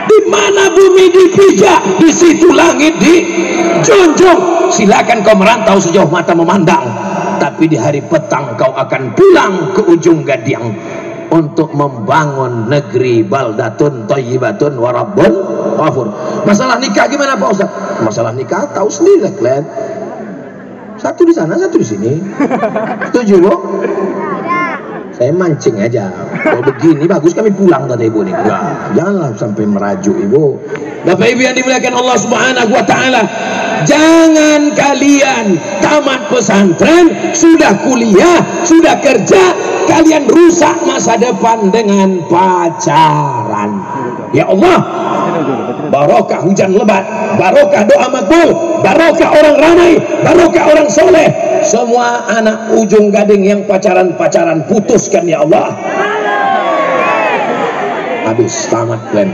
Di mana bumi dipijak, di situ langit dijunjung. Silakan kau merantau sejauh mata memandang, tapi di hari petang kau akan pulang ke ujung Gading. untuk membangun negeri baldatun thayyibatun wa rabbun ghafur. Masalah nikah gimana Pak Ustaz? Masalah nikah tahu sendiri lah kalian. Satu di sana, satu di sini. Setuju Bu? Saya mancing aja. Kalau begini bagus kami pulang kata ibu nih. Enggak, janganlah sampai merajuk ibu. Bapak Ibu yang dimuliakan Allah Subhanahu wa taala, jangan kalian tamat pesantren, sudah kuliah, sudah kerja, kalian rusak masa depan dengan pacaran. Ya Allah, barokah hujan lebat, barokah doa makbul, barokah orang ramai, barokah orang soleh. Semua anak ujung gading yang pacaran-pacaran putuskan ya Allah. Habis tamat kalian.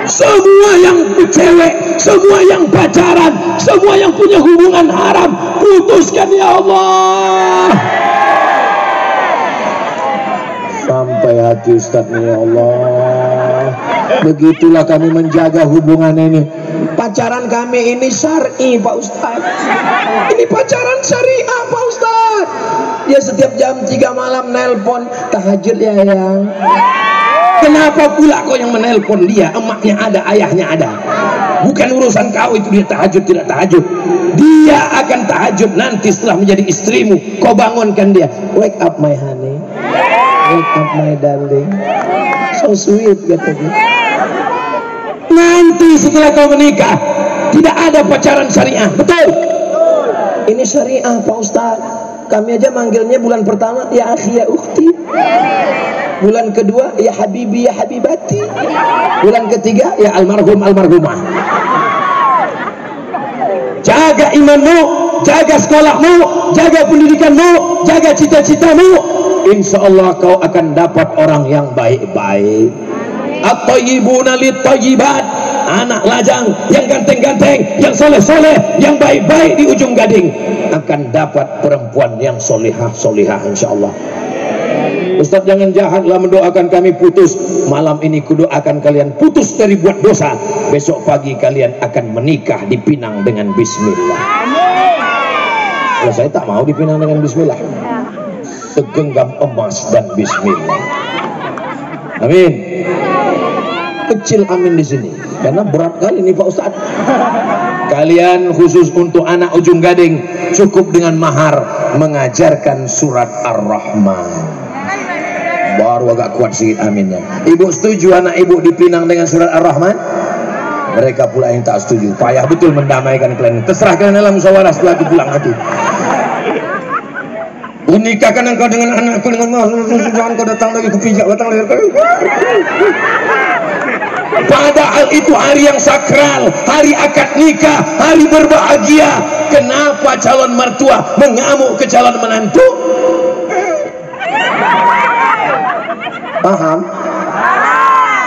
Semua yang cewek, semua yang pacaran, semua yang punya hubungan haram, putuskan ya Allah. Sampai hati Ustaz nih ya Allah. Begitulah kami menjaga hubungan ini. Pacaran kami ini syar'i Pak Ustaz. Ini pacaran syariah Pak Ustaz. Dia setiap jam 3 malam nelpon, tahajud ya yang. Kenapa pula kau yang menelpon dia? Emaknya ada, ayahnya ada. Bukan urusan kau itu dia tahajud tidak tahajud. Dia akan tahajud nanti setelah menjadi istrimu. Kau bangunkan dia. Wake up my honey. Wake up my darling. So sweet kata dia. Nanti setelah kau menikah tidak ada pacaran syariah. Betul? Ini syariah Pak Ustaz. Kami aja manggilnya bulan pertama ya akhi ya ukhti. Bulan kedua ya habibi ya habibati. Bulan ketiga ya almarhum almarhumah. Jaga imanmu, jaga sekolahmu, jaga pendidikanmu, jaga cita-citamu. Insya Allah kau akan dapat orang yang baik-baik. At-thayyibuna lit-thayyibat. Anak lajang yang ganteng-ganteng, yang soleh-soleh, yang baik-baik di ujung gading akan dapat perempuan yang solehah-solehah insya Allah. Ustaz jangan jahatlah mendoakan kami putus. Malam ini kudoakan kalian putus dari buat dosa. Besok pagi kalian akan menikah di Pinang dengan bismillah. Kalau saya tak mau dipinang dengan bismillah. Segenggam emas dan bismillah. Amin. Kecil amin di sini karena berat kali ini Pak Ustaz. Kalian khusus untuk anak ujung gading cukup dengan mahar mengajarkan surat Ar-Rahman. Baru agak kuat sedikit aminnya. Ibu setuju anak ibu dipinang dengan surat Ar-Rahman? Mereka pula yang tak setuju. Payah betul mendamaikan kalian. Terserah kalian dalam musyawarah setelah itu pulang hati. Unikahkan engkau dengan anakku dengan jangan kau datang lagi kupijak datang lagi. Padahal itu hari yang sakral, hari akad nikah, hari berbahagia. Kenapa calon mertua mengamuk ke calon menantu? Paham?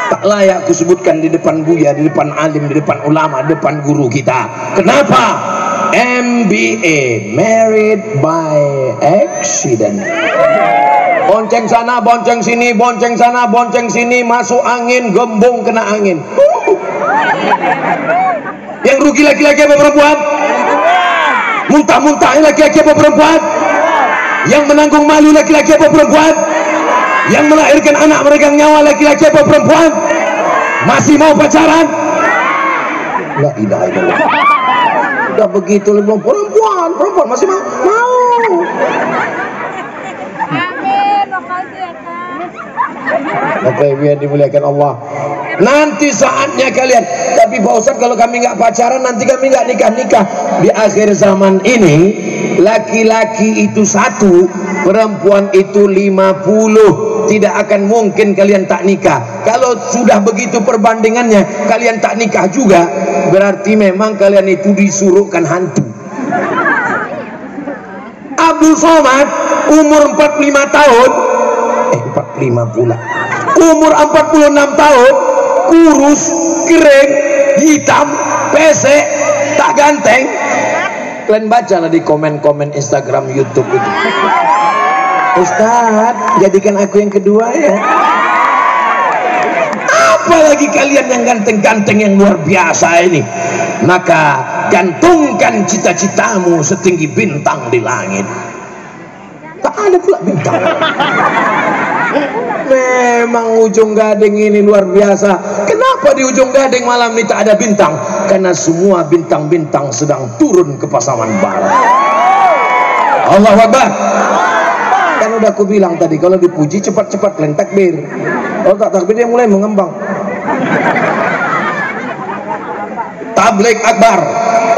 Tak layak kusebutkan di depan buya, di depan alim, di depan ulama, di depan guru kita. Kenapa? MBA, married by accident. Bonceng sana, bonceng sini, bonceng sana, bonceng sini, masuk angin, gembung kena angin. Yang rugi laki-laki apa perempuan? Muntah-muntah laki-laki apa perempuan? Yang menanggung malu laki-laki apa perempuan? Yang melahirkan anak meregang nyawa laki-laki apa perempuan? Masih mau pacaran? La ilaha illallah. Udah begitu belum perempuan masih mau? Amin, makasih ya Kak. Bapak Ibu yang dimuliakan Allah. Nanti saatnya kalian. Tapi Pak Ustaz kalau kami nggak pacaran nanti kami nggak nikah-nikah. Di akhir zaman ini laki-laki itu 1, perempuan itu 50. Tidak akan mungkin kalian tak nikah. Kalau sudah begitu perbandingannya kalian tak nikah juga, berarti memang kalian itu disuruhkan hantu. Abdul Somad umur 45 tahun 45 pula umur 46 tahun, kurus, kering, hitam, pesek, tak ganteng. Kalian bacalah di komen-komen Instagram, YouTube itu. Ustaz, jadikan aku yang kedua ya. Apalagi kalian yang ganteng-ganteng yang luar biasa ini. Maka gantungkan cita-citamu setinggi bintang di langit. Tak ada pula bintang. Memang Ujung Gading ini luar biasa. Kenapa di Ujung Gading malam ini tak ada bintang? Karena semua bintang-bintang sedang turun ke Pasaman Barat. Allahu Akbar. Kan udah aku bilang tadi, kalau dipuji cepat-cepat kalian takbir. Kalau tak takbir dia mulai mengembang. Tabligh Akbar,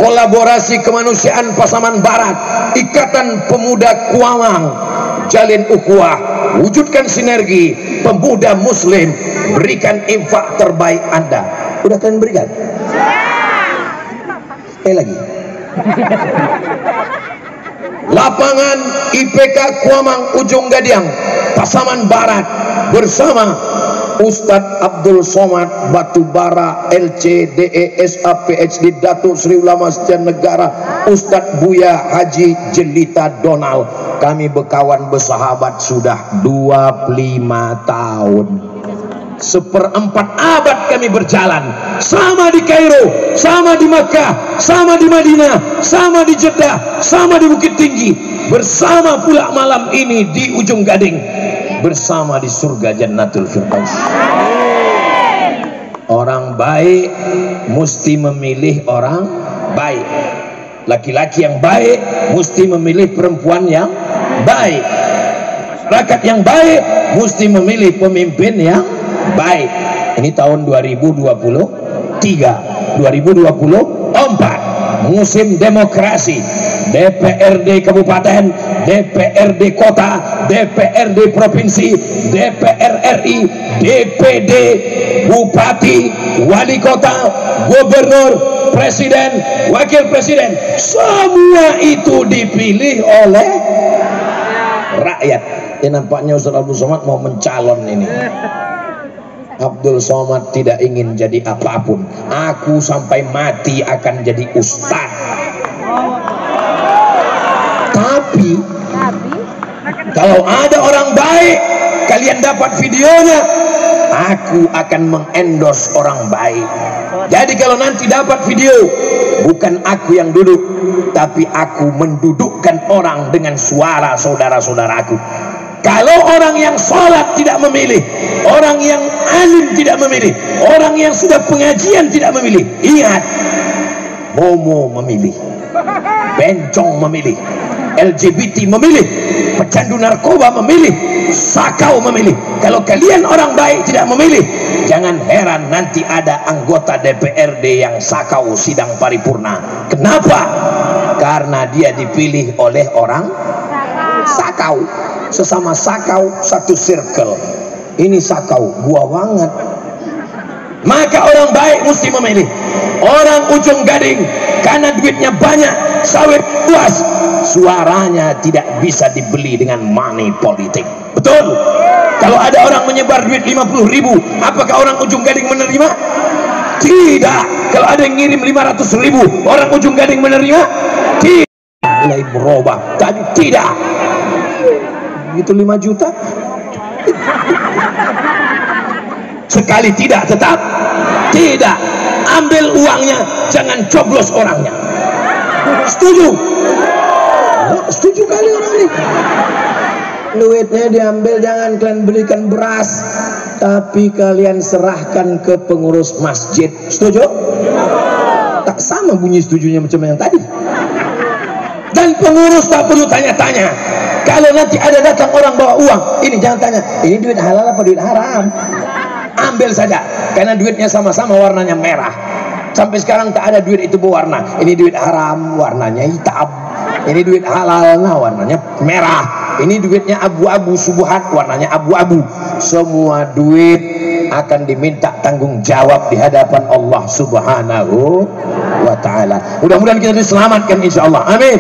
kolaborasi kemanusiaan Pasaman Barat, Ikatan Pemuda Kuamang, jalin ukhuwah, wujudkan sinergi, pemuda muslim, berikan infak terbaik Anda. Udah kalian berikan? Sekali lagi. Lapangan IPK Kuamang Ujung Gadiang, Pasaman Barat, bersama Ustadz Abdul Somad Batubara LC DE SA PhD Datuk Sri Ulama Setia Negara Ustadz Buya Haji Jelita Donald. Kami berkawan bersahabat sudah 25 tahun. Seperempat abad kami berjalan, sama di Kairo, sama di Makkah, sama di Madinah, sama di Jeddah, sama di Bukit Tinggi, bersama pula malam ini di Ujung Gading, bersama di surga Jannatul Firdaus. Orang baik mesti memilih orang baik. Laki-laki yang baik mesti memilih perempuan yang baik. Rakyat yang baik mesti memilih pemimpin yang baik. Ini tahun 2023, 2024, musim demokrasi. DPRD Kabupaten, DPRD Kota, DPRD Provinsi, DPR RI, DPD, Bupati, Wali Kota, Gubernur, Presiden, Wakil Presiden, semua itu dipilih oleh rakyat. Ini nampaknya Ustaz Abdul Somad mau mencalon ini. Abdul Somad tidak ingin jadi apapun. Aku sampai mati akan jadi ustaz. Tapi kalau ada orang baik, kalian dapat videonya, aku akan mengendorse orang baik. Jadi kalau nanti dapat video, bukan aku yang duduk, tapi aku mendudukkan orang dengan suara saudara-saudaraku. Kalau orang yang sholat tidak memilih, orang yang alim tidak memilih, orang yang sudah pengajian tidak memilih, ingat, homo memilih, bencong memilih, LGBT memilih, pecandu narkoba memilih, sakau memilih. Kalau kalian orang baik tidak memilih, jangan heran nanti ada anggota DPRD yang sakau sidang paripurna. Kenapa? Karena dia dipilih oleh orang sakau. Sesama sakau satu circle. Ini sakau, gua banget. Maka orang baik mesti memilih. Orang Ujung Gading karena duitnya banyak, sawit luas, suaranya tidak bisa dibeli dengan money politik. Betul? Kalau ada orang menyebar duit 50.000, apakah orang Ujung Gading menerima? Tidak. Kalau ada yang ngirim 500.000, orang Ujung Gading menerima? Tidak. Mulai berubah. Tadi tidak. Itu 5 juta. Sekali tidak, tetap tidak. Ambil uangnya, jangan coblos orangnya. Setuju? Setuju kali orang ini. Duitnya diambil, jangan kalian belikan beras, tapi kalian serahkan ke pengurus masjid. Setuju? Tak sama bunyi setujunya macam yang tadi. Dan pengurus tak perlu tanya-tanya. Kalau nanti ada datang orang bawa uang, ini jangan tanya, ini duit halal apa duit haram. Ambil saja, karena duitnya sama-sama warnanya merah. Sampai sekarang tak ada duit itu berwarna. Ini duit haram, warnanya hitam. Ini duit halal, nah warnanya merah. Ini duitnya abu-abu subuhat, warnanya abu-abu. Semua duit akan diminta tanggung jawab di hadapan Allah Subhanahu wa Ta'ala. Mudah-mudahan kita diselamatkan insya Allah. Amin.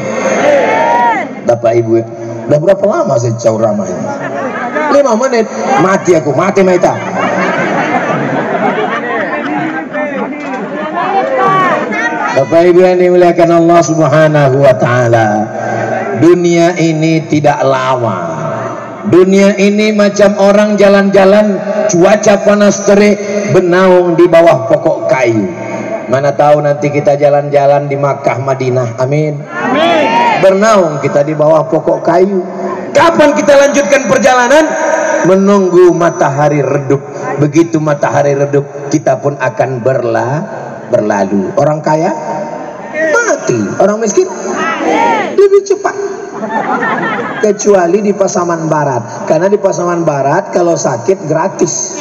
Bapak Ibu, udah berapa lama saya ceramah ini? 5 menit. Mati aku, mati Maita. Bapak Ibu yang dimuliakan Allah Subhanahu wa Ta'ala, dunia ini tidak lama. Dunia ini macam orang jalan-jalan, cuaca panas terik, bernaung di bawah pokok kayu. Mana tahu nanti kita jalan-jalan di Makkah, Madinah. Amin. Amin. Bernaung kita di bawah pokok kayu. Kapan kita lanjutkan perjalanan? Menunggu matahari redup. Begitu matahari redup, kita pun akan berlalu. Orang kaya mati, orang miskin lebih cepat. Kecuali di Pasaman Barat, karena di Pasaman Barat kalau sakit gratis.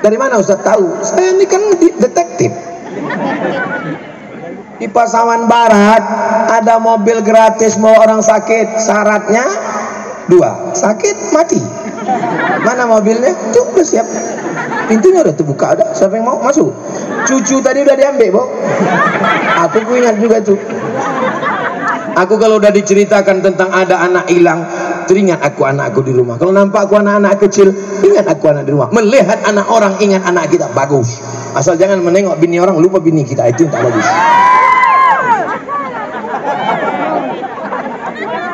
Dari mana Ustaz tahu? Saya ini kan detektif. Di Pasaman Barat ada mobil gratis mau orang sakit, syaratnya 2, sakit mati. Mana mobilnya? Tuh udah siap, pintunya udah terbuka, ada siapa yang mau masuk? Cucu tadi udah diambil, Bu. Aku ingat juga tuh. Aku kalau udah diceritakan tentang ada anak hilang, teringat aku anakku di rumah. Kalau nampak aku anak-anak kecil, ingat aku anak di rumah. Melihat anak orang, ingat anak kita, bagus. Asal jangan menengok bini orang, lupa bini kita, itu yang tak bagus.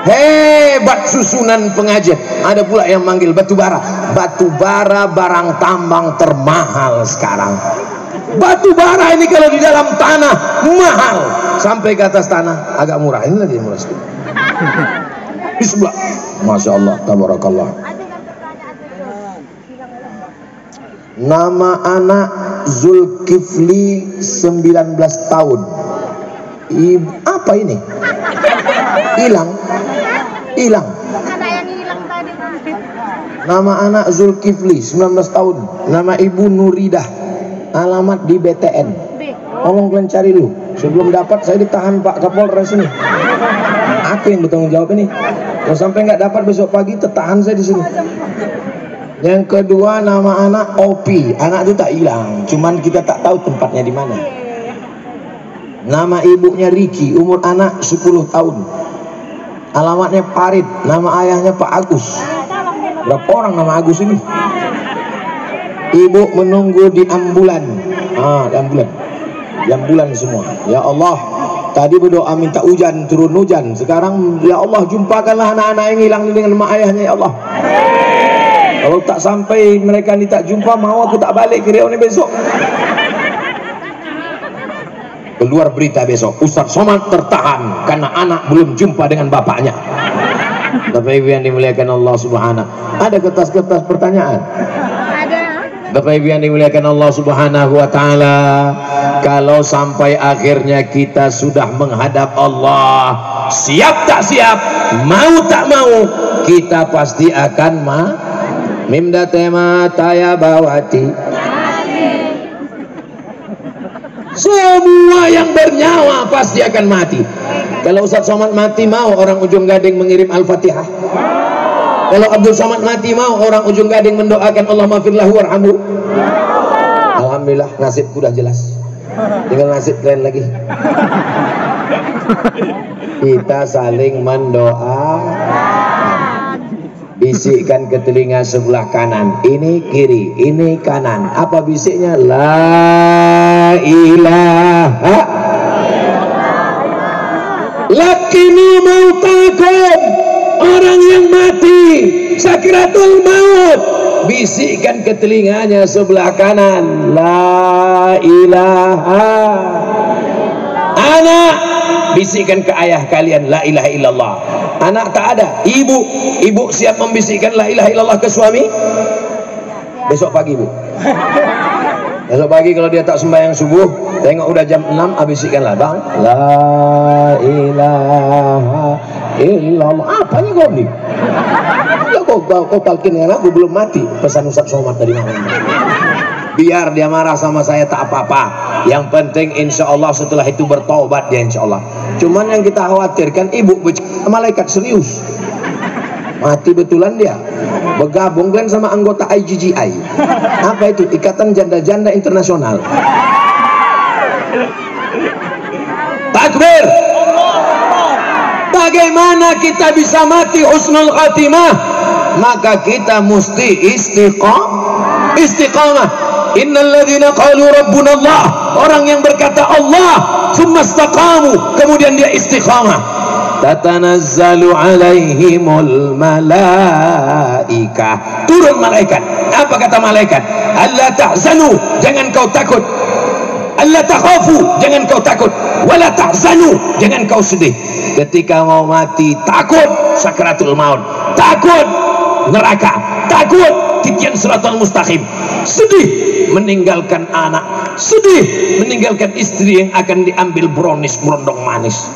Hebat susunan pengajian. Ada pula yang manggil batu bara. Batu bara barang tambang termahal sekarang. Batu bara ini kalau di dalam tanah mahal, sampai ke atas tanah agak murah. Ini lagi murah sedikit. Di sebelah, masya Allah, tabarakallah. Nama anak Zulkifli 19 tahun. Apa ini? Hilang. Nama anak Zulkifli 19 tahun. Nama ibu Nuridah. Alamat di BTN. Tolong kalian cari dulu. Sebelum dapat saya ditahan Pak Kapolres ini. Aku yang bertanggung jawab ini. Kalau sampai nggak dapat besok pagi, tertahan saya di sini. Yang kedua nama anak Opi. Anak itu tak hilang, cuman kita tak tahu tempatnya di mana. Nama ibunya Riki, umur anak 10 tahun. Alamatnya Parit, nama ayahnya Pak Agus. Berapa orang nama Agus ini? Ibu menunggu di ambulan. Di ambulan semua. Ya Allah, tadi berdoa minta hujan, turun hujan. Sekarang ya Allah, jumpakanlah anak-anak yang hilang dengan mak ayahnya ya Allah. Kalau tak sampai mereka ni tak jumpa, mau aku tak balik ke Riau ni besok. Keluar berita besok, Ustaz Somad tertahan karena anak belum jumpa dengan bapaknya. Bapak Ibu yang dimuliakan Allah Subhanahu. Ada kertas-kertas pertanyaan? Bapak Ibu yang dimuliakan Allah Subhanahu wa taala, kalau sampai akhirnya kita sudah menghadap Allah, siap tak siap, mau tak mau, kita pasti akan mimda tema taya bawati. Semua yang bernyawa pasti akan mati. Kalau Ustaz Somad mati, mau orang Ujung Gading mengirim Al-Fatihah? Kalau Abdul Somad mati, mau orang Ujung Gading mendoakan Allah maghfirlahu warhamhu? Alhamdulillah, nasibku udah jelas. Tinggal nasib kalian lagi. Kita saling mendoakan. Bisikkan ke telinga sebelah kanan, ini kiri, ini kanan. Apa bisiknya? La ilaha lakini mautakum. Orang yang mati sakratul maut, bisikkan ke telinganya sebelah kanan, la ilaha. Anak, bisikkan ke ayah kalian, la ilaha illallah. Anak tak ada, ibu siap membisikkan la ilaha illallah ke suami? Besok pagi, Bu. Besok pagi kalau dia tak sembahyang subuh, tengok udah jam 6, bisikkanlah, bang, la ilaha illallah. Apanya kau ni? Ya kau talkin dengan aku belum mati. Pesan Ustaz Somad dari mana? Biar dia marah sama saya tak apa-apa. Yang penting insya Allah setelah itu bertobat dia insya Allah. Cuman yang kita khawatirkan, ibu malaikat serius. Mati betulan dia. Bergabung kan sama anggota IGGI. Apa itu? Ikatan Janda-Janda Internasional. Takbir. Bagaimana kita bisa mati husnul khatimah? Maka kita mesti istiqamah. Innal ladzina qalu rabbuna Allah, orang yang berkata Allah, tsumma istaqamu, kemudian dia istiqamah. Tatanazzalu alaihimul malaikah, turun malaikat. Apa kata malaikat? Alla tahzanu, jangan kau takut. alla takhafu, jangan kau takut, wala tahzanu, jangan kau sedih. Ketika mau mati takut sakaratul maut, takut neraka, takut titian siratal mustaqim, sedih meninggalkan anak, sedih meninggalkan istri yang akan diambil brownies berondong manis,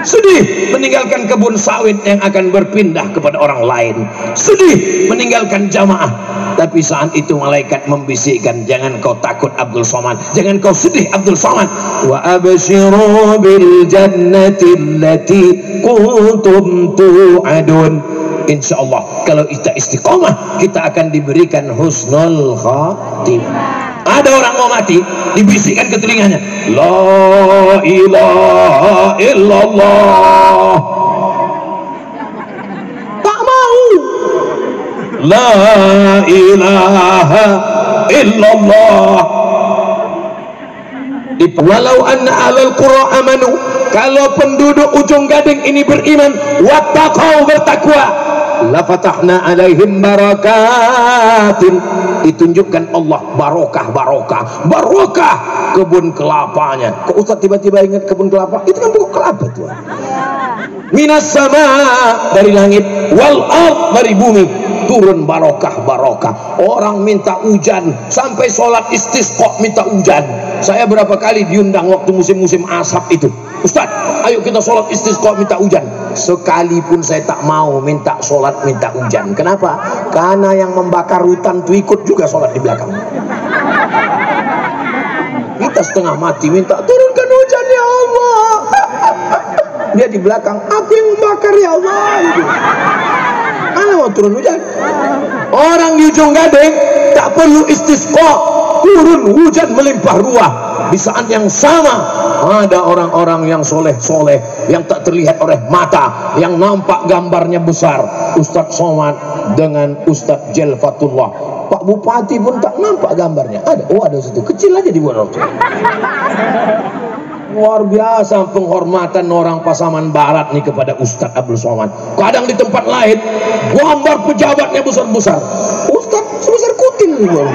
sedih meninggalkan kebun sawit yang akan berpindah kepada orang lain, sedih meninggalkan jamaah. Tapi saat itu malaikat membisikkan, jangan kau takut Abdul Somad, jangan kau sedih Abdul Somad. Wa abshiru bil jannati allati kuntum tu'adun. Insyaallah kalau kita istiqomah kita akan diberikan husnul khatimah. Ada orang mau mati, dibisikkan ke telinganya, la ilaha illallah. Tak mau. La ilaha illallah. Walau anna ahlal qura amanu, kalau penduduk Ujung Gading ini beriman, wattaqau, bertakwa, la fatahna alaihim barakatin, ditunjukkan Allah barokah, barokah, barokah kebun kelapanya. Kok Ustaz tiba-tiba ingat kebun kelapa? Itu kan pokok kelapa tuh. Minas sama, dari langit, wal ard, dari bumi turun barokah, barokah. Orang minta hujan, sampai sholat istisqa minta hujan. Saya berapa kali diundang waktu musim-musim asap itu, Ustaz ayo kita sholat istisqa minta hujan. Sekalipun saya tak mau minta sholat minta hujan. Kenapa? Karena yang membakar hutan itu ikut juga sholat di belakang. Kita setengah mati minta turunkan hujan ya Allah, dia di belakang, aku yang membakar ya Allah gitu. Mana mau turun hujan? Orang di Ujung Gading tak perlu istisqa, turun hujan melimpah ruah. Di saat yang sama ada orang-orang yang soleh-soleh yang tak terlihat oleh mata, yang nampak gambarnya besar. Ustadz Somad dengan Ustadz Jelfatullah, Pak Bupati pun tak nampak gambarnya. Ada, oh ada situ, kecil aja dibuat waktu. Luar biasa penghormatan orang Pasaman Barat nih kepada Ustadz Abdul Somad. Kadang di tempat lain gambar pejabatnya besar-besar, Ustadz sebesar kutil nih.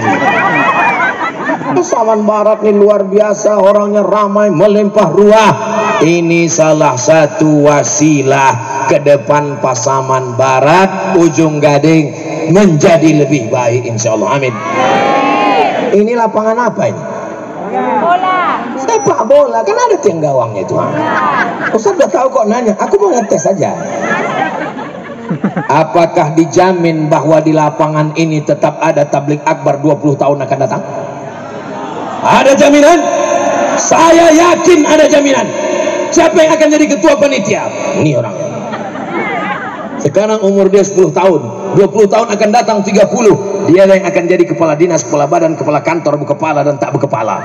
Pasaman Barat nih luar biasa, orangnya ramai melimpah ruah. Ini salah satu wasilah ke depan Pasaman Barat, Ujung Gading menjadi lebih baik insyaallah. Amin. Ini lapangan apa ini? Bola. Sepak bola, kan ada tiang gawangnya itu. Ustaz udah tahu kok nanya, aku mau ngetes saja. Apakah dijamin bahwa di lapangan ini tetap ada tablik akbar 20 tahun akan datang? Ada jaminan? Saya yakin ada jaminan. Siapa yang akan jadi ketua panitia? Ini orangnya. Sekarang umur dia 10 tahun, 20 tahun akan datang 30. Dia yang akan jadi kepala dinas, kepala badan, kepala kantor, berkepala dan tak berkepala.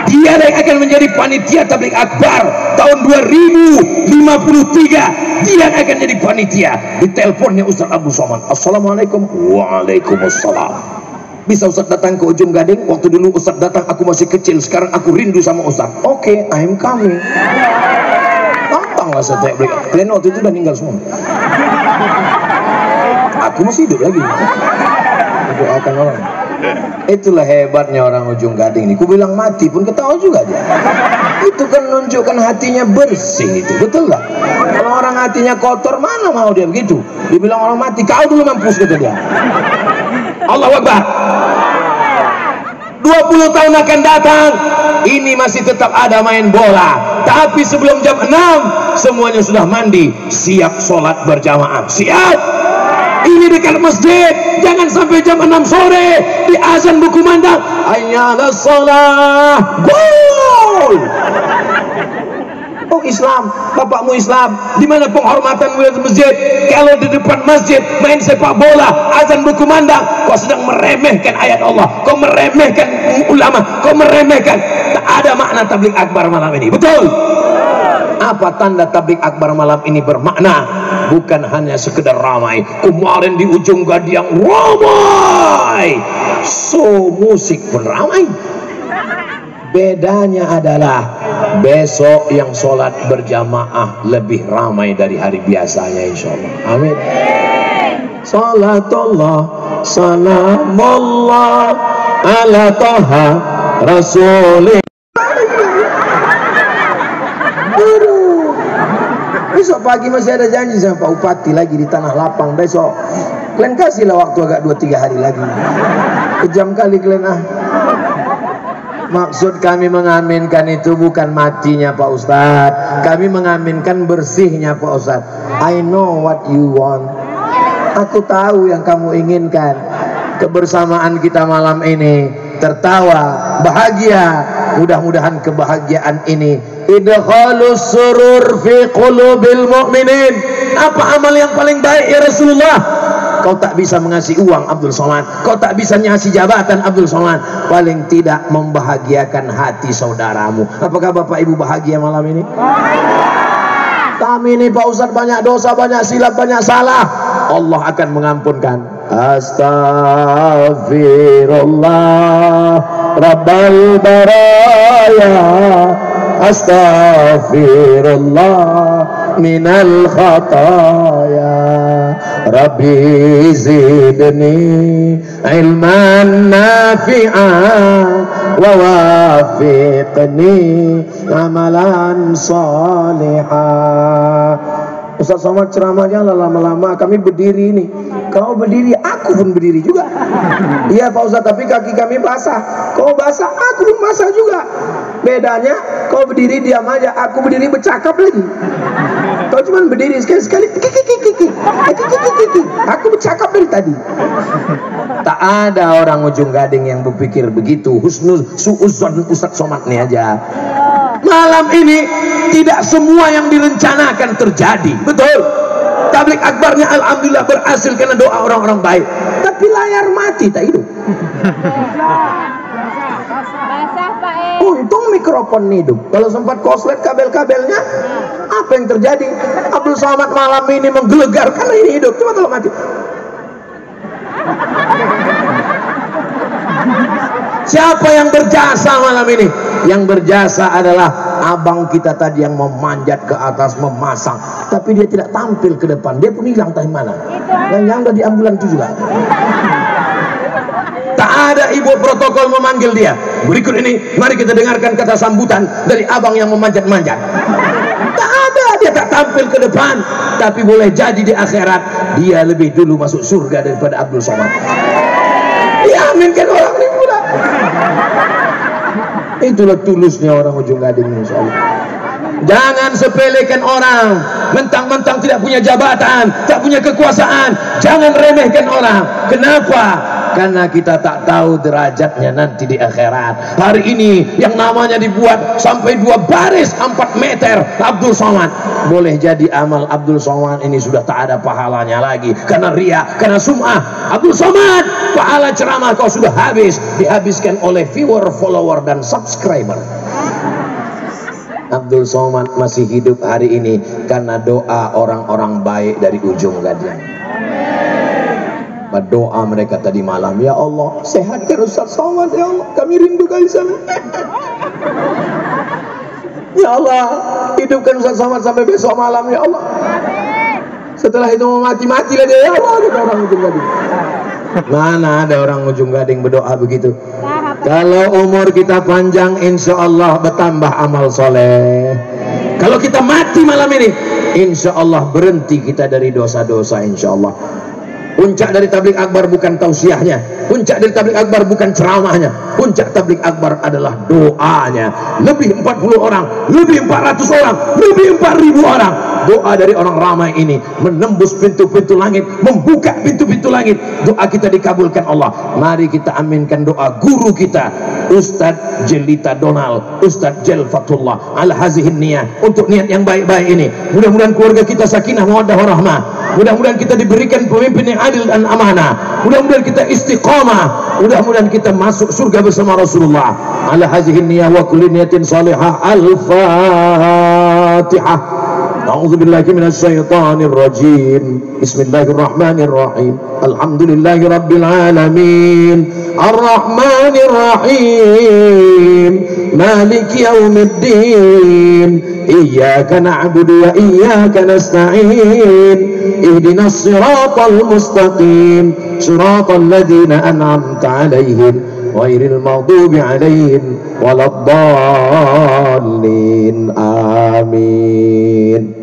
Dia yang akan menjadi panitia tabligh akbar tahun 2053. Dia yang akan jadi panitia. Di teleponnya Ustaz Abdul Somad, assalamualaikum. Waalaikumsalam. Bisa Ustaz datang ke Ujung Gading? Waktu dulu Ustaz datang aku masih kecil, sekarang aku rindu sama Ustaz. Oke, I'm coming. Gampang lah saya tabligh. Kalian waktu itu udah meninggal semua. Aku masih hidup lagi. Doakan orang. Itulah hebatnya orang Ujung Gading ini. Ku bilang mati pun ketawa juga dia. Itu kan menunjukkan hatinya bersih itu, betul lah. Kalau orang hatinya kotor mana mau dia begitu? Dibilang orang mati, kau dulu mampus kata dia. Allahu Akbar. 20 tahun akan datang, ini masih tetap ada main bola. Tapi sebelum jam 6 semuanya sudah mandi, siap sholat berjamaah. Siap. Ini dekat masjid, jangan sampai jam 6 sore di azan berkumandang hayya 'alas shalah. Gol. Oh Islam, bapakmu Islam, di mana penghormatan masjid? Kalau di depan masjid main sepak bola, azan berkumandang, kau sedang meremehkan ayat Allah, kau meremehkan ulama, kau meremehkan. Tak ada makna tabligh akbar malam ini, betul? Apa tanda tabligh akbar malam ini bermakna? Bukan hanya sekedar ramai. Kemarin di Ujung Gading ramai, so musik pun ramai. Bedanya adalah besok yang sholat berjamaah lebih ramai dari hari biasanya insyaallah. Amin. Salatullah salamullah ala toha rasulillah. Aduh. Besok pagi masih ada janji sama Pak Bupati lagi di Tanah Lapang. Besok kalian kasihlah waktu agak 2-3 hari lagi. Kejam kali kalian ah. Maksud kami mengaminkan itu bukan matinya Pak Ustadz. Kami mengaminkan bersihnya Pak Ustadz. I know what you want. Aku tahu yang kamu inginkan. Kebersamaan kita malam ini, tertawa, bahagia. Mudah-mudahan kebahagiaan ini idkhalus surur fi qulubil mu'minin. Apa amal yang paling baik ya Rasulullah? Kau tak bisa mengasih uang Abdul Somad, kau tak bisa ngasih jabatan Abdul Somad, paling tidak membahagiakan hati saudaramu. Apakah Bapak Ibu bahagia malam ini? Kami ini Pak Ustadz banyak dosa, banyak silap, banyak salah. Allah akan mengampunkan. Astaghfirullah Rabbal baraya, astaghfirullah minal khataya, Rabbi zidni ilman nafi'an wa wafiqni amalan salihah. Ustaz Somad ceramahnya lama-lama, kami berdiri nih. Kau berdiri, aku pun berdiri juga. Iya Pak Ustaz, tapi kaki kami basah. Kau basah, aku pun basah juga. Bedanya, kau berdiri diam aja, aku berdiri bercakap lagi. Kau cuma berdiri sekali-sekali, aku bercakap dari tadi. Tak ada orang Ujung Gading yang berpikir begitu. Husnul su'uzzon Ustaz Somad nih aja. Malam ini tidak semua yang direncanakan terjadi, betul. Tablik akbarnya alhamdulillah berhasil karena doa orang-orang baik. Tapi layar mati tak hidup. Untung mikrofon hidup. Kalau sempat koslet kabel-kabelnya, apa yang terjadi? Abdul Somad malam ini menggelegar karena ini hidup. Coba kalau mati. Siapa yang berjasa malam ini? Yang berjasa adalah abang kita tadi yang memanjat ke atas memasang, tapi dia tidak tampil ke depan. Dia pun hilang entah mana. Yang udah di ambulan itu juga. Tak ada ibu protokol memanggil dia. Berikut ini, mari kita dengarkan kata sambutan dari abang yang memanjat-manjat. Tak ada, dia tak tampil ke depan. Tapi boleh jadi di akhirat dia lebih dulu masuk surga daripada Abdul Somad. Diaminkan orang ini pula. Itulah tulusnya orang Ujung Gading, insya Allah. Jangan sepelekan orang. Mentang-mentang tidak punya jabatan, tak punya kekuasaan, jangan remehkan orang. Kenapa? Karena kita tak tahu derajatnya nanti di akhirat. Hari ini yang namanya dibuat sampai 2 baris 4 meter Abdul Somad, boleh jadi amal Abdul Somad ini sudah tak ada pahalanya lagi karena ria, karena sum'ah. Abdul Somad, pahala ceramah kau sudah habis, dihabiskan oleh viewer, follower dan subscriber. Abdul Somad masih hidup hari ini karena doa orang-orang baik dari Ujung Gading. Berdoa mereka tadi malam, ya Allah sehatkan Ustaz Somad, ya Allah kami rindu kali sana. Ya Allah hidupkan Ustaz Somad sampai besok malam, ya Allah. Setelah itu mau mati-mati lah dia, ya Allah, kata orang Ujung Gading. Mana ada orang Ujung Gading berdoa begitu. Kalau umur kita panjang, insya Allah bertambah amal soleh. Kalau kita mati malam ini, insya Allah berhenti kita dari dosa-dosa, insya Allah. Puncak dari tablik akbar bukan tausiahnya, puncak dari tablik akbar bukan ceramahnya, puncak tablik akbar adalah doanya. Lebih 40 orang, lebih 400 orang, lebih 4000 orang. Doa dari orang ramai ini menembus pintu-pintu langit, membuka pintu-pintu langit. Doa kita dikabulkan Allah. Mari kita aminkan doa guru kita Ustadz Jelita Donald, Ustadz Jel Fatullah ala hazihin niyah, untuk niat yang baik-baik ini. Mudah-mudahan keluarga kita sakinah mawaddah warahmah. Mudah-mudahan kita diberikan pemimpin yang adil dan amanah. Mudah-mudahan kita istiqamah. Mudah-mudahan kita masuk surga bersama Rasulullah. Ala hazihin niyah wa kulli niyatin salihah. Al-Fatihah. A'udzu billahi minasy syaithanir rajim. Bismillahirrahmanirrahim. Alhamdulillahi rabbil alamin. Arrahmanir rahim. Maliki yaumiddin. Iyyaka na'budu wa iyyaka nasta'in. Ihdinas siratal mustaqim. Siratal ladzina an'amta 'alaihim ghairil maghdubi 'alaihim waladdallin. Amin.